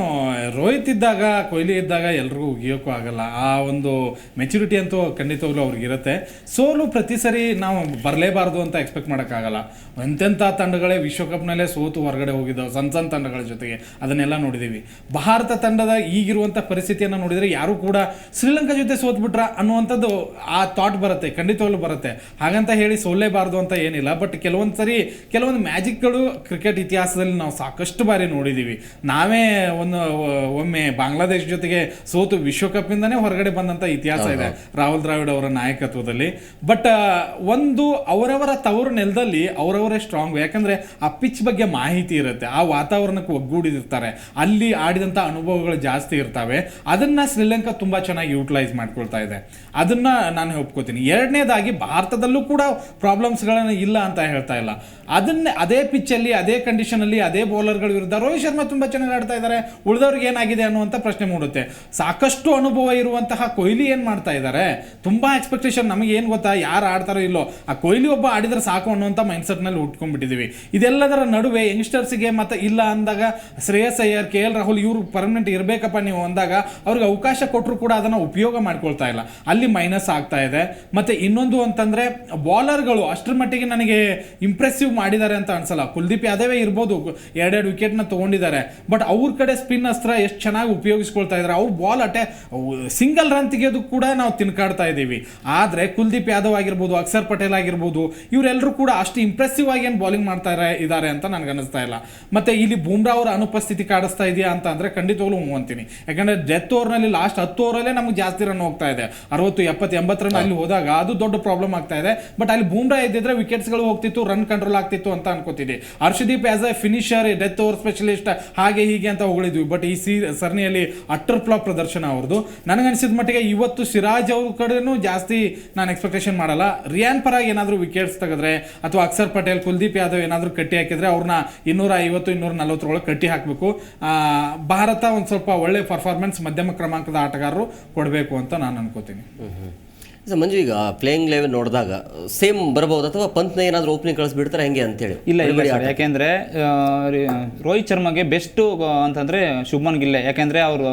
ರೋಹಿತ್ ಇದ್ದಾಗ, ಕೊಹ್ಲಿ ಇದ್ದಾಗ ಎಲ್ರಿಗೂ ಉಗಿಯೋಕ್ಕೂ ಆಗಲ್ಲ. ಆ ಒಂದು ಮೆಚುರಿಟಿ ಅಂತೂ ಖಂಡಿತವಾಗ್ಲೂ ಅವ್ರಿಗಿರುತ್ತೆ. ಸೋಲು ಪ್ರತಿ ಸರಿ ನಾವು ಬರಲೇಬಾರ್ದು ಅಂತ ಎಕ್ಸ್ಪೆಕ್ಟ್ ಮಾಡೋಕ್ಕಾಗಲ್ಲ. ಎಂತೆಂಥ ತಂಡಗಳೇ ವಿಶ್ವಕಪ್ನಲ್ಲೇ ಸೋತು ಹೊರಗಡೆ ಹೋಗಿದ್ದಾವೆ, ಸಣ್ಣ ತಂಡಗಳ ಜೊತೆಗೆ. ಅದನ್ನೆಲ್ಲ ನೋಡಿದ್ದೀವಿ. ಭಾರತ ತಂಡದ ಈಗಿರುವಂಥ ಪರಿಸ್ಥಿತಿಯನ್ನು ನೋಡಿದರೆ ಯಾರು ಕೂಡ ಶ್ರೀಲಂಕಾ ಜೊತೆ ಸೋತ್ಬಿಟ್ರ ಅನ್ನುವಂಥದ್ದು ಆ ಥಾಟ್ ಬರುತ್ತೆ, ಖಂಡಿತವಾಗ್ಲೂ ಬರುತ್ತೆ. ಹಾಗಂತ ಹೇಳಿ ಸೋಲ್ಲೇಬಾರ್ದು ಅಂತ ಏನಿಲ್ಲ. ಬಟ್ ಕೆಲವೊಂದು ಮ್ಯಾಜಿಕ್ಗಳು ಕ್ರಿಕೆಟ್ ಇತಿಹಾಸದಲ್ಲಿ ನಾವು ಸಾಕಷ್ಟು ಬಾರಿ ನೋಡಿದ್ದೀವಿ. ನಾವೇ ಒಮ್ಮೆ ಬಾಂಗ್ಲಾದೇಶ ಜೊತೆಗೆ ಸೋತು ವಿಶ್ವಕಪ್ನಿಂದನೇ ಹೊರಗಡೆ ಬಂದಂಥ ಇತಿಹಾಸ ಇದೆ ರಾಹುಲ್ ದ್ರಾವಿಡ್ ಅವರ ನಾಯಕತ್ವದಲ್ಲಿ. ಬಟ್ ಒಂದು ಅವರವರ ತವರು ನೆಲದಲ್ಲಿ ಅವರವರೇ ಸ್ಟ್ರಾಂಗ್. ಯಾಕಂದ್ರೆ ಆ ಪಿಚ್ ಬಗ್ಗೆ ಮಾಹಿತಿ ಇರುತ್ತೆ, ಆ ವಾತಾವರಣಕ್ಕೆ ಒಗ್ಗೂಡಿರ್ತಾರೆ, ಅಲ್ಲಿ ಆಡಿದಂಥ ಅನುಭವಗಳು ಜಾಸ್ತಿ ಇರ್ತವೆ. ಅದನ್ನ ಶ್ರೀಲಂಕಾ ತುಂಬಾ ಚೆನ್ನಾಗಿ ಯೂಟಿಲೈಸ್ ಮಾಡ್ಕೊಳ್ತಾ ಇದೆ. ಅದನ್ನ ನಾನು ಒಪ್ಕೋತೀನಿ. ಎರಡನೇದಾಗಿ ಭಾರತದಲ್ಲೂ ಕೂಡ ಪ್ರಾಬ್ಲಮ್ಸ್ಗಳನ್ನ ಇಲ್ಲ ಅಂತ ಹೇಳ್ತಾ ಇಲ್ಲ. ಅದೇ ಪಿಚ್ಚಲ್ಲಿ, ಅದೇ ಕಂಡೀಷನಲ್ಲಿ, ಅದೇ ಬೌಲರ್ಗಳ ವಿರುದ್ಧ ರೋಹಿತ್ ಶರ್ಮಾ ತುಂಬಾ ಚೆನ್ನಾಗಿ ಆಡ್ತಾ ಇದ್ದಾರೆ. ಉಳಿದವ್ರಿಗೆ ಏನಾಗಿದೆ ಅನ್ನುವಂಥ ಪ್ರಶ್ನೆ ಮೂಡುತ್ತೆ. ಸಾಕಷ್ಟು ಅನುಭವ ಇರುವಂತಹ ಕೊಹ್ಲಿ ಏನ್ ಮಾಡ್ತಾ ಇದ್ದಾರೆ, ತುಂಬಾ ಎಕ್ಸ್ಪೆಕ್ಟೇಷನ್. ನಮಗೆ ಏನ್ ಗೊತ್ತಾ, ಯಾರು ಆಡ್ತಾರೋ ಇಲ್ಲೋ, ಆ ಕೊಹ್ಲಿ ಒಬ್ಬ ಆಡಿದ್ರೆ ಸಾಕು ಅನ್ನುವಂಥ ಮೈಂಡ್ಸೆಟ್ ನಲ್ಲಿ ಉಟ್ಕೊಂಡ್ಬಿಟ್ಟಿದೀವಿ. ಇದೆಲ್ಲದರ ನಡುವೆ ಯಂಗ್ಸ್ಟರ್ಸ್ಗೆ ಮತ್ತೆ ಇಲ್ಲ ಅಂದಾಗ ಶ್ರೇಯಸ್ ಅಯ್ಯರ್, KL ರಾಹುಲ್ ಇವರು ಪರ್ಮನೆಂಟ್ ಇರಬೇಕಪ್ಪ ನೀವು ಅಂದಾಗ ಅವ್ರಿಗೆ ಅವಕಾಶ ಕೊಟ್ಟರು ಕೂಡ ಅದನ್ನ ಉಪಯೋಗ ಮಾಡ್ಕೊಳ್ತಾ ಇಲ್ಲ. ಅಲ್ಲಿ ಮೈನಸ್ ಆಗ್ತಾ ಇದೆ. ಮತ್ತೆ ಇನ್ನೊಂದು ಅಂತಂದ್ರೆ ಬೌಲರ್ಗಳು ಅಷ್ಟರ ಮಟ್ಟಿಗೆ ನನಗೆ ಇಂಪ್ರೆಸಿವ್ ಮಾಡಿದ್ದಾರೆ ಅಂತ ಅನ್ಸಲ್ಲ. ಕುಲ್ದೀಪ್ ಯಾದವೇ ಇರ್ಬೋದು, 2 ವಿಕೆಟ್ನ ತಗೊಂಡಿದ್ದಾರೆ. ಬಟ್ ಅವ್ರ ಕಡೆ ಸ್ಪಿನ್ ಅಸ್ತ್ರ ಎಷ್ಟು ಚೆನ್ನಾಗಿ ಉಪಯೋಗಿಸ್ಕೊಳ್ತಾ ಇದ್ದಾರೆ. ಅವ್ರು ಬಾಲ್ ಸಿಂಗಲ್ ರನ್ ತೆಗೆಯೋದು ಕೂಡ ನಾವು ತಿನ್ಕಾಡ್ತಾ ಇದ್ದೀವಿ. ಆದ್ರೆ ಕುಲ್ದೀಪ್ ಯಾದವ್ ಆಗಿರ್ಬೋದು, ಅಕ್ಷರ್ ಪಟೇಲ್ ಆಗಿರ್ಬೋದು, ಇವರೆಲ್ಲರೂ ಕೂಡ ಅಷ್ಟು ಇಂಪ್ರೆಸಿವ್ ಆಗಿ ಏನು ಬೌಲಿಂಗ್ ಮಾಡ್ತಾ ಇದ್ದಾರೆ ಅಂತ ನನಗೆ ಅನಿಸ್ತಾ ಇಲ್ಲ. ಮತ್ತೆ ಇಲ್ಲಿ ಬೂಮ್ರಾ ಅವರ ಅನುಪಸ್ಥಿತಿ ಕಾಡಿಸ್ತಾ ಇದೆಯಾ ಅಂತ ಅಂದ್ರೆ ಖಂಡಿತವಾಗ್ಲೂ ಅಂತೀನಿ. ಯಾಕಂದ್ರೆ ಡೆತ್ ಓವರ್ನಲ್ಲಿ ಲಾಸ್ಟ್ 10 ಓವರಲ್ಲೇ ನಮ್ಗೆ ಜಾಸ್ತಿ ರನ್ ಹೋಗ್ತಾ ಇದೆ, 60, 70, 80 ರನ್ ಅಲ್ಲಿ ಹೋದಾಗ ಅದು ದೊಡ್ಡ ಪ್ರಾಬ್ಲಮ್ ಆಗ್ತಾ ಇದೆ. ಬಟ್ ಅಲ್ಲಿ ಬೂಮ್ರಾ ಇದ್ದಿದ್ರೆ ವಿಕೆಟ್ಸ್ಗಳು ಹೋಗ್ತಿತ್ತು, ರನ್ ಕಂಟ್ರೋಲ್ ಆಗ್ತಿತ್ತು ಅಂತ ಅನ್ಕೋತಿದ್ದೆ. Harshdeep as a finisher, death over specialist, ಹಾಗೆ ಹೀಗೆ ಅಂತ ಹೊಗಳಿದ್ವಿ. ಬಟ್ ಈ ಸರಣಿಯಲ್ಲಿ ಅಟ್ಟರ್ ಫ್ಲಾಪ್ ಪ್ರದರ್ಶನ ಅವ್ರದ್ದು. ನನಗನ್ಸಿದ ಮಟ್ಟಿಗೆ ಇವತ್ತು ಸಿರಾಜ್ ಅವ್ರ ಕಡೆನೂ ಜಾಸ್ತಿ ನಾನು ಎಕ್ಸ್ಪೆಕ್ಟೇಷನ್ ಮಾಡಲ್ಲ. ರಿಯಾನ್ ಪರಾಗ್ ಏನಾದರೂ ವಿಕೆಟ್ಸ್ ತೆಗೆದ್ರೆ ಅಥವಾ ಅಕ್ಷರ್ ಪಟೇಲ್, ಕುಲ್ದೀಪ್ ಯಾದವ್ ಏನಾದರೂ ಕಟ್ಟಿ ಹಾಕಿದ್ರೆ ಅವ್ರನ್ನ 250, 240 ಕಟ್ಟಿ ಹಾಕಬೇಕು. ಭಾರತ ಒಂದು ಸ್ವಲ್ಪ ಒಳ್ಳೆ ಪರ್ಫಾರ್ಮೆನ್ಸ್ ಮಧ್ಯಮ ಕ್ರಮಾಂಕದ ಆಟಗಾರರು ಕೊಡಬೇಕು ಅಂತ ನಾನು ಅನ್ಕೋತೀನಿ. ಮಂಜು, ಈಗ ಪ್ಲೇಯಿಂಗ್ ಲೆವೆನ್ ನೋಡಿದಾಗ ಸೇಮ್ ಬರ್ಬೋದು ಅಥವಾ ಪಂತ್ನ ಏನಾದರೂ ಓಪನಿಂಗ್ ಕಳಿಸ್ಬಿಡ್ತಾರೆ ಹೆಂಗೆ ಅಂತೇಳಿ? ಇಲ್ಲ ಸರ್, ಯಾಕೆಂದರೆ ರೋಹಿತ್ ಶರ್ಮಾಗೆ ಬೆಸ್ಟು ಅಂತಂದರೆ ಶುಭ್ಮನ್ ಗಿಲ್ಲೆ. ಯಾಕೆಂದರೆ ಅವರು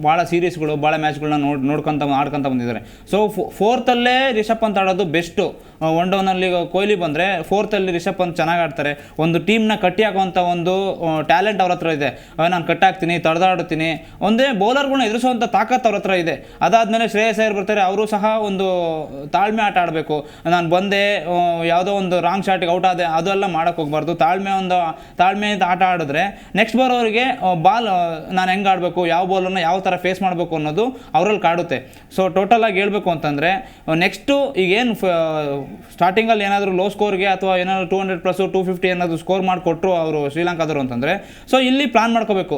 ಭಾಳ ಸೀರೀಸ್ಗಳು ಭಾಳ ಮ್ಯಾಚ್ಗಳನ್ನ ಆಡ್ಕೊಂತ ಬಂದಿದ್ದಾರೆ. ಸೊ ಫೋರ್ತಲ್ಲೇ ರಿಷಬ್ ಪಂತ್ ಆಡೋದು ಬೆಸ್ಟು. ಒನ್ ಡೌನಲ್ಲಿ ಕೊಹ್ಲಿ ಬಂದರೆ ಫೋರ್ತಲ್ಲಿ ರಿಷಬ್ ಪಂತ್ ಚೆನ್ನಾಗಿ ಆಡ್ತಾರೆ. ಒಂದು ಟೀಮ್ನ ಕಟ್ಟಿ ಹಾಕುವಂಥ ಒಂದು ಟ್ಯಾಲೆಂಟ್ ಅವ್ರ ಹತ್ರ ಇದೆ. ನಾನು ಕಟ್ಟಾಕ್ತೀನಿ, ತಡೆದಾಡುತ್ತೀನಿ, ಒಂದೇ ಬೌಲರ್ಗಳನ್ನ ಎದುರಿಸುವಂಥ ತಾಕತ್ತು ಅವ್ರ ಹತ್ರ ಇದೆ. ಅದಾದಮೇಲೆ ಶ್ರೇಯಸ್ ಅಯ್ಯರ್ ಬರ್ತಾರೆ. ಅವರು ಸಹ ಒಂದು ತಾಳ್ಮೆ ಆಟ ಆಡಬೇಕು. ನಾನು ಬಂದೆ ಯಾವುದೋ ಒಂದು ರಾಂಗ್ ಶಾಟಿಗೆ ಔಟ್ ಆದೆ ಅದೆಲ್ಲ ಮಾಡೋಕ್ಕೆ ಹೋಗ್ಬಾರ್ದು. ತಾಳ್ಮೆಯಿಂದ ಆಟ ಆಡಿದ್ರೆ ನೆಕ್ಸ್ಟ್ ಬರೋರಿಗೆ ಬಾಲ್ ನಾನು ಹೆಂಗೆ ಆಡಬೇಕು, ಯಾವ ಬಾಲನ್ನು ಯಾವ ಥರ ಫೇಸ್ ಮಾಡಬೇಕು ಅನ್ನೋದು ಅವರಲ್ಲಿ ಕಾಡುತ್ತೆ. ಸೊ ಟೋಟಲಾಗಿ ಹೇಳ್ಬೇಕು ಅಂತಂದರೆ ನೆಕ್ಸ್ಟು ಈಗೇನು ಸ್ಟಾರ್ಟಿಂಗಲ್ಲಿ ಏನಾದರೂ ಲೋ ಸ್ಕೋರ್ಗೆ ಅಥವಾ ಏನಾದರೂ 200+ 250 ಏನಾದರೂ ಸ್ಕೋರ್ ಮಾಡಿಕೊಟ್ರು ಅವರು ಶ್ರೀಲಂಕಾದವರು ಅಂತಂದರೆ, ಸೊ ಇಲ್ಲಿ ಪ್ಲಾನ್ ಮಾಡ್ಕೋಬೇಕು.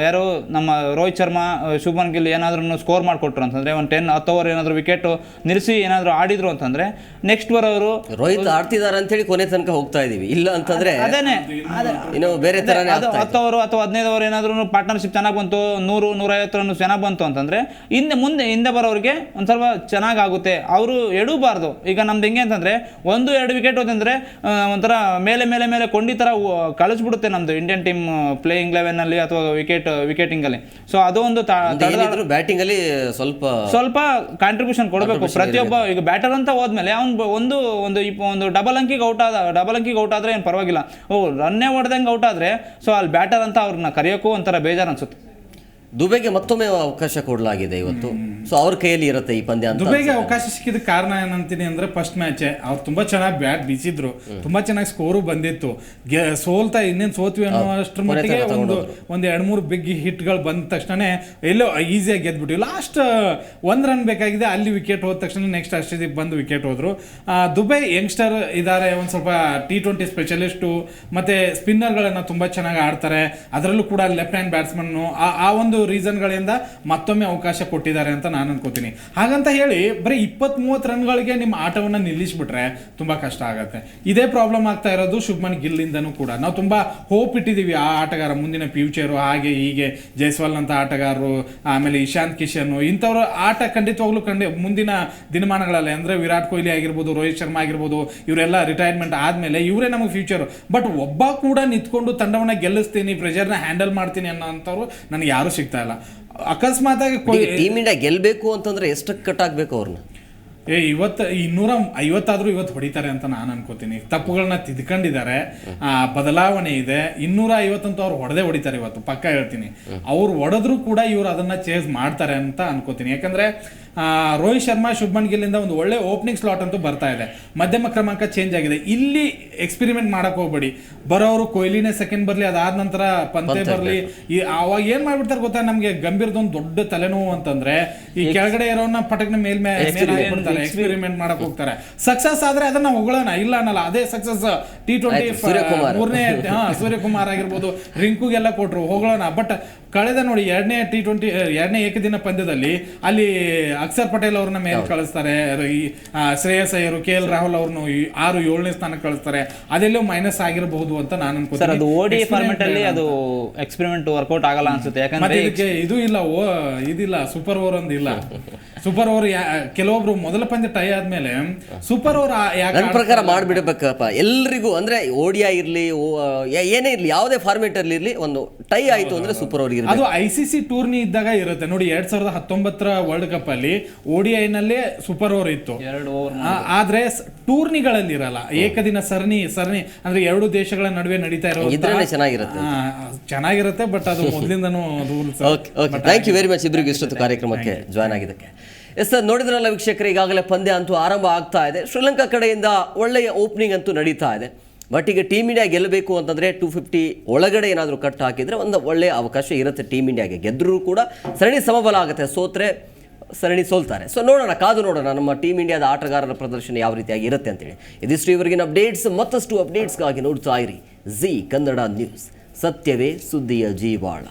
ಯಾರು ನಮ್ಮ ರೋಹಿತ್ ಶರ್ಮಾ, ಶುಭ್ಮನ್ ಗಿಲ್ ಏನಾದ್ರೂ ಸ್ಕೋರ್ ಮಾಡಿಕೊಟ್ರು ಅಂತಂದರೆ, ಒಂದು 10 ಓವರ್ ಏನಾದರೂ ವಿಕೆಟು ನಿಲ್ಲಿಸಿ ಏನಾದರೂ ಆಡಿದ್ರು ಅಂತಂದರೆ ನೆಕ್ಸ್ಟ್ ಬರೋರು ರೋಹಿತ್ ಆಡ್ತಿದ್ದಾರೆ ಅಂತೇಳಿ ಕೊನೆ ತನಕ ಹೋಗ್ತಾ ಇದೀವಿ. ಇಲ್ಲ ಅಂತಂದ್ರೆ ಅದೇನೆ ಇನ್ನು ಬೇರೆ ಥರನೇ 10 ಓವರ್ ಅಥವಾ 15 ಓವರ್ ಏನಾದರೂ ಪಾರ್ಟ್ನರ್ಶಿಪ್ ಚೆನ್ನಾಗಿ ಬಂತು, 100-150 ರನ್ ಚೆನ್ನಾಗಿ ಬಂತು ಅಂತಂದರೆ ಹಿಂದೆ ಬರೋರಿಗೆ ಒಂದು ಸ್ವಲ್ಪ ಚೆನ್ನಾಗಾಗುತ್ತೆ. ಅವರು ಎಡಬಾರ್ದು. ಈಗ ನಮ್ದು ಹೆಂಗೆ ಅಂತಂದರೆ 1-2 ವಿಕೆಟ್ ಹೋದಂದರೆ ಒಂಥರ ಮೇಲೆ ಕೊಂಡಿ ಥರ ಕಳಿಸ್ಬಿಡುತ್ತೆ ನಮ್ಮದು ಇಂಡಿಯನ್ ಟೀಮ್ ಪ್ಲೇಯಿಂಗ್ ಲೆವೆನ್ನಲ್ಲಿ ಅಥವಾ ವಿಕೆಟಿಂಗಲ್ಲಿ. ಸೊ ಅದು ಒಂದು ಬ್ಯಾಟಿಂಗಲ್ಲಿ ಸ್ವಲ್ಪ ಕಾಂಟ್ರಿಬ್ಯೂಷನ್ ಕೊಡಬೇಕು ಪ್ರತಿಯೊಬ್ಬ. ಈಗ ಬ್ಯಾಟರ್ ಅಂತ ಹೋದ್ಮೇಲೆ ಅವ್ನು ಒಂದು ಡಬಲ್ ಅಂಕಿಗೆ ಔಟ್ ಆದರೆ ಏನು ಪರವಾಗಿಲ್ಲ. ರನ್ನೇ ಹೊಡೆದಂಗೆ ಔಟ್ ಆದರೆ ಸೊ ಅಲ್ಲಿ ಬ್ಯಾಟರ್ ಅಂತ ಅವ್ರನ್ನ ಕರೆಯೋಕ್ಕೂ ಒಂಥರ ಬೇಜಾರು ಅನ್ಸುತ್ತೆ. ದುಬೈಗೆ ಮತ್ತೊಮ್ಮೆ ಅವಕಾಶ ಕೊಡಲಾಗಿದೆ ಇವತ್ತು. ಸೊ ಅವ್ರ ಕೈಯಲ್ಲಿ ಇರುತ್ತೆ ಈ ಪಂದ್ಯ ಅಂತ. ದುಬೈಗೆ ಅವಕಾಶ ಸಿಕ್ಕಿದ ಕಾರಣ ಏನಂತೀನಿ ಅಂದ್ರೆ, ಫಸ್ಟ್ ಮ್ಯಾಚೆ ಅವ್ರು ತುಂಬಾ ಚೆನ್ನಾಗಿ ಬ್ಯಾಟ್ ಬೀಸಿದ್ರು, ತುಂಬಾ ಚೆನ್ನಾಗಿ ಸ್ಕೋರು ಬಂದಿತ್ತು. ಸೋತ್ವಿ ಅನ್ನೋ ಅಷ್ಟ್ರ ಮಟ್ಟಿಗೆ ಒಂದು 2-3 ಬಿಗ್ ಹಿಟ್ಗಳು ಬಂದ ತಕ್ಷಣ ಎಲ್ಲೋ ಈಸಿಯಾಗಿ ಗೆದ್ಬಿಟ್ಟು ಲಾಸ್ಟ್ 1 ರನ್ ಬೇಕಾಗಿದೆ, ಅಲ್ಲಿ ವಿಕೆಟ್ ಹೋದ ತಕ್ಷಣ ನೆಕ್ಸ್ಟ್ ಅಷ್ಟೇ ಬಂದು ವಿಕೆಟ್ ಹೋದ್ರು. ದುಬೈ ಯಂಗ್ಸ್ಟರ್ ಇದ್ದಾರೆ, ಒಂದು ಸ್ವಲ್ಪ T20 ಸ್ಪೆಷಲಿಸ್ಟು, ಮತ್ತೆ ಸ್ಪಿನ್ನರ್ಗಳನ್ನ ತುಂಬಾ ಚೆನ್ನಾಗಿ ಆಡ್ತಾರೆ. ಅದರಲ್ಲೂ ಕೂಡ ಲೆಫ್ಟ್ ಹ್ಯಾಂಡ್ ಬ್ಯಾಟ್ಸ್ಮನ್. ಆ ಒಂದು ರೀಸನ್ಗಳಿಂದ ಮತ್ತೊಮ್ಮೆ ಅವಕಾಶ ಕೊಟ್ಟಿದ್ದಾರೆ ಅಂತ ನಾನು ಅನ್ಕೋತೀನಿ. ಹಾಗಂತ ಹೇಳಿ ಬರೀ 20-30 ರನ್ಗಳಿಗೆ ನಿಮ್ಮ ಆಟವನ್ನು ನಿಲ್ಲಿಸ್ಬಿಟ್ರೆ ತುಂಬಾ ಕಷ್ಟ ಆಗುತ್ತೆ. ಇದೇ ಪ್ರಾಬ್ಲಮ್ ಆಗ್ತಾ ಇರೋದು ಶುಭ್ಮನ್ ಗಿಲ್ಲಿಂದನೂ ಕೂಡ. ನಾವು ತುಂಬಾ ಹೋಪ್ ಇಟ್ಟಿದ್ದೀವಿ ಆ ಆಟಗಾರ ಮುಂದಿನ ಫ್ಯೂಚರು, ಹಾಗೆ ಹೀಗೆ ಜೈಸ್ವಾಲ್ ಅಂತ ಆಟಗಾರರು, ಆಮೇಲೆ ಇಶಾಂತ್ ಕಿಶನ್ ಇಂಥವ್ರ ಆಟ ಖಂಡಿತವಾಗ್ಲೂ ಮುಂದಿನ ದಿನಮಾನಗಳಲ್ಲಿ ಅಂದ್ರೆ ವಿರಾಟ್ ಕೊಹ್ಲಿ ಆಗಿರ್ಬೋದು, ರೋಹಿತ್ ಶರ್ಮಾ ಆಗಿರ್ಬೋದು, ಇವರೆಲ್ಲ ರಿಟೈರ್ಮೆಂಟ್ ಆದ್ಮೇಲೆ ಇವರೇ ನಮಗೆ ಫ್ಯೂಚರ್. ಬಟ್ ಒಬ್ಬ ಕೂಡ ನಿಂತ್ಕೊಂಡು ತಂಡವನ್ನ ಗೆಲ್ಲಿಸ್ತೀನಿ, ಪ್ರೆಷರ್ನ ಹ್ಯಾಂಡಲ್ ಮಾಡ್ತೀನಿ ಅನ್ನೋಂಥವ್ರು ನನಗೆ ಯಾರು ಸಿಗ್ತಾ ಇಲ್ಲ. ಅಕಸ್ಮಾತ್ ಆಗಿ ಟೀಮ್ ಇಂಡಿಯಾ ಗೆಲ್ಬೇಕು ಅಂತಂದ್ರೆ ಎಷ್ಟು ಕಟ್ ಆಗ್ಬೇಕು ಅವ್ರನ್ನ? 250 ಇವತ್ತು ಹೊಡಿತಾರೆ ಅಂತ ನಾನು ಅನ್ಕೋತೀನಿ. ತಪ್ಪುಗಳನ್ನ ತಿದ್ಕೊಂಡಿದ್ದಾರೆ, ಬದಲಾವಣೆ ಇದೆ. 250 ಅಂತೂ ಅವ್ರು ಹೊಡಿತಾರೆ ಇವತ್ತು ಪಕ್ಕ ಹೇಳ್ತೀನಿ. ಅವ್ರು ಹೊಡೆದ್ರು ಕೂಡ ಇವ್ರು ಅದನ್ನ ಚೇಸ್ ಮಾಡ್ತಾರೆ ಅಂತ ಅನ್ಕೋತೀನಿ. ಯಾಕಂದ್ರೆ ರೋಹಿತ್ ಶರ್ಮಾ, ಶುಭ್ಮನ್ ಗಿಲ್ಲಿಂದ ಒಂದು ಒಳ್ಳೆ ಓಪನಿಂಗ್ ಸ್ಲಾಟ್ ಅಂತೂ ಬರ್ತಾ ಇದೆ. ಮಧ್ಯಮ ಕ್ರಮಾಂಕ ಚೇಂಜ್ ಆಗಿದೆ. ಇಲ್ಲಿ ಎಕ್ಸ್ಪೆರಿಮೆಂಟ್ ಮಾಡಕ್ ಹೋಗ್ಬೇಡಿ. ಬರೋರು ಕೊಹ್ಲಿನೇ ಸೆಕೆಂಡ್ ಬರ್ಲಿ, ಅದಾದ ನಂತರ ಪಂತೆ ಬರ್ಲಿ. ಅವಾಗ ಏನ್ ಮಾಡ್ಬಿಡ್ತಾರೆ ಗೊತ್ತಾ, ನಮ್ಗೆ ಗಂಭೀರದೊಂದು ದೊಡ್ಡ ತಲೆನೋವು ಅಂತಂದ್ರೆ ಈ ಕೆಳಗಡೆ ಇರೋನ್ನ ಪಟಕ್ನ ಮೇಲ್ಬಿಡ್ತಾರೆ, ಎಕ್ಸ್ಪೆರಿಮೆಂಟ್ ಮಾಡಕ್ ಹೋಗ್ತಾರೆ. ಸಕ್ಸಸ್ ಆದ್ರೆ ಅದನ್ನ ಹೊಗಳೋಣ, ಇಲ್ಲ ಅನ್ನಲ್ಲ. ಅದೇ ಸಕ್ಸಸ್ T20 ಮೂರನೇ ಸೂರ್ಯಕುಮಾರ್ ಆಗಿರ್ಬೋದು, ರಿಂಕುಗೆಲ್ಲ ಕೊಟ್ರು, ಹೊಗಳೋಣ. ಬಟ್ ಕಳೆದ ನೋಡಿ ಎರಡನೇ ಏಕದಿನ ಪಂದ್ಯದಲ್ಲಿ ಅಲ್ಲಿ ಅಕ್ಷರ್ ಪಟೇಲ್ ಅವ್ರನ್ನ ಮೇಲೆ ಕಳಿಸ್ತಾರೆ, ಶ್ರೇಯಸ್ ಅಯ್ಯರ್, KL ರಾಹುಲ್ ಅವ್ರನ್ನು 6-7ನೇ ಸ್ಥಾನಕ್ಕೆ ಕಳಿಸ್ತಾರೆ. ಅದೆಲ್ಲೋ ಮೈನಸ್ ಆಗಿರಬಹುದು ಅಂತ ನಾನು ಅನ್ಕೋತೀನಿ. ಅದು ODI ಫಾರ್ಮೆಟ್ ಅಲ್ಲಿ ಅದು ಎಕ್ಸ್ಪೆರಿಮೆಂಟ್ ವರ್ಕೌಟ್ ಆಗಲ್ಲ ಅನ್ಸುತ್ತೆ. ಯಾಕಂದ್ರೆ ಇದು ಇದಿಲ್ಲ ಸೂಪರ್ ಓವರ್ ಒಂದಿಲ್ಲ. ಸೂಪರ್ ಓವರ್ ಕೆಲವೊಬ್ರು ಮೊದಲ ಪಂದ್ಯ ಟೈ ಆದ್ಮೇಲೆ ಸೂಪರ್ ಓವರ್ ನನ್ನ ಪ್ರಕಾರ ಮಾಡ್ಬಿಡ್ಬೇಕಪ್ಪ ಎಲ್ರಿಗೂ. ಅಂದ್ರೆ ODI ಇರ್ಲಿ, ಏನೇ ಇರ್ಲಿ, ಯಾವುದೇ ಫಾರ್ಮೆಟ್ ಅಲ್ಲಿ ಇರ್ಲಿ, ಒಂದು ಟೈ ಆಯ್ತು ಅಂದ್ರೆ ಸೂಪರ್ ಓವರ್ ಇರ್ಲಿ. ಅದು ICC ಟೂರ್ನಿ ಇದ್ದಾಗ ಇರುತ್ತೆ ನೋಡಿ. 2019 ವರ್ಲ್ಡ್ ಕಪ್ ಅಲ್ಲಿ ODI ನಲ್ಲೇ ಸೂಪರ್ ಓವರ್ ಇತ್ತು, ಆದ್ರೆ ಟೂರ್ನಿಗಳಲ್ಲಿ ಇರಲ್ಲ. ಏಕದಿನ ಸರಣಿ ಅಂದ್ರೆ 2 ದೇಶಗಳ ನಡುವೆ ನಡೀತಾ ಇರೋದು ಚೆನ್ನಾಗಿರುತ್ತೆ. ಬಟ್ ಅದು ಮೊದಲಿಂದನೂ rules. Thank you very much ಇಬ್ಬರಿಗೂ ಇಷ್ಟೊತ್ತು ಕಾರ್ಯಕ್ರಮಕ್ಕೆ ಜಾಯ್ನ್ ಆಗಿದ್ದಕ್ಕೆ. ಎಸ್ ಸರ್, ನೋಡಿದ್ರಲ್ಲ ವೀಕ್ಷಕರು, ಈಗಾಗಲೇ ಪಂದ್ಯ ಅಂತೂ ಆರಂಭ ಆಗ್ತಾ ಇದೆ. ಶ್ರೀಲಂಕಾ ಕಡೆಯಿಂದ ಒಳ್ಳೆಯ ಓಪನಿಂಗ್ ಅಂತೂ ನಡೀತಾ ಇದೆ. ಬಟ್ ಈಗ ಟೀಮ್ ಇಂಡಿಯಾ ಗೆಲ್ಲಬೇಕು ಅಂತಂದರೆ 250 ಒಳಗಡೆ ಏನಾದರೂ ಕಟ್ ಹಾಕಿದರೆ ಒಂದು ಒಳ್ಳೆಯ ಅವಕಾಶ ಇರುತ್ತೆ ಟೀಮ್ ಇಂಡಿಯಾಗೆ. ಗೆದ್ದರೂ ಕೂಡ ಸರಣಿ ಸಮಬಲ ಆಗುತ್ತೆ, ಸೋತ್ರೆ ಸರಣಿ ಸೋಲ್ತಾರೆ. ಸೊ ಕಾದು ನೋಡೋಣ ನಮ್ಮ ಟೀಮ್ ಇಂಡಿಯಾದ ಆಟಗಾರರ ಪ್ರದರ್ಶನ ಯಾವ ರೀತಿಯಾಗಿ ಇರುತ್ತೆ ಅಂತೇಳಿ. ಇದಿಷ್ಟು ಇವರಿಗಿನ ಅಪ್ಡೇಟ್ಸ್. ಮತ್ತಷ್ಟು ಅಪ್ಡೇಟ್ಸ್ಗಾಗಿ ನೋಡ್ತಾ ಇರಿ ಜಿ ಕನ್ನಡ ನ್ಯೂಸ್. ಸತ್ಯವೇ ಸುದ್ದಿಯ ಜೀವಾಳ.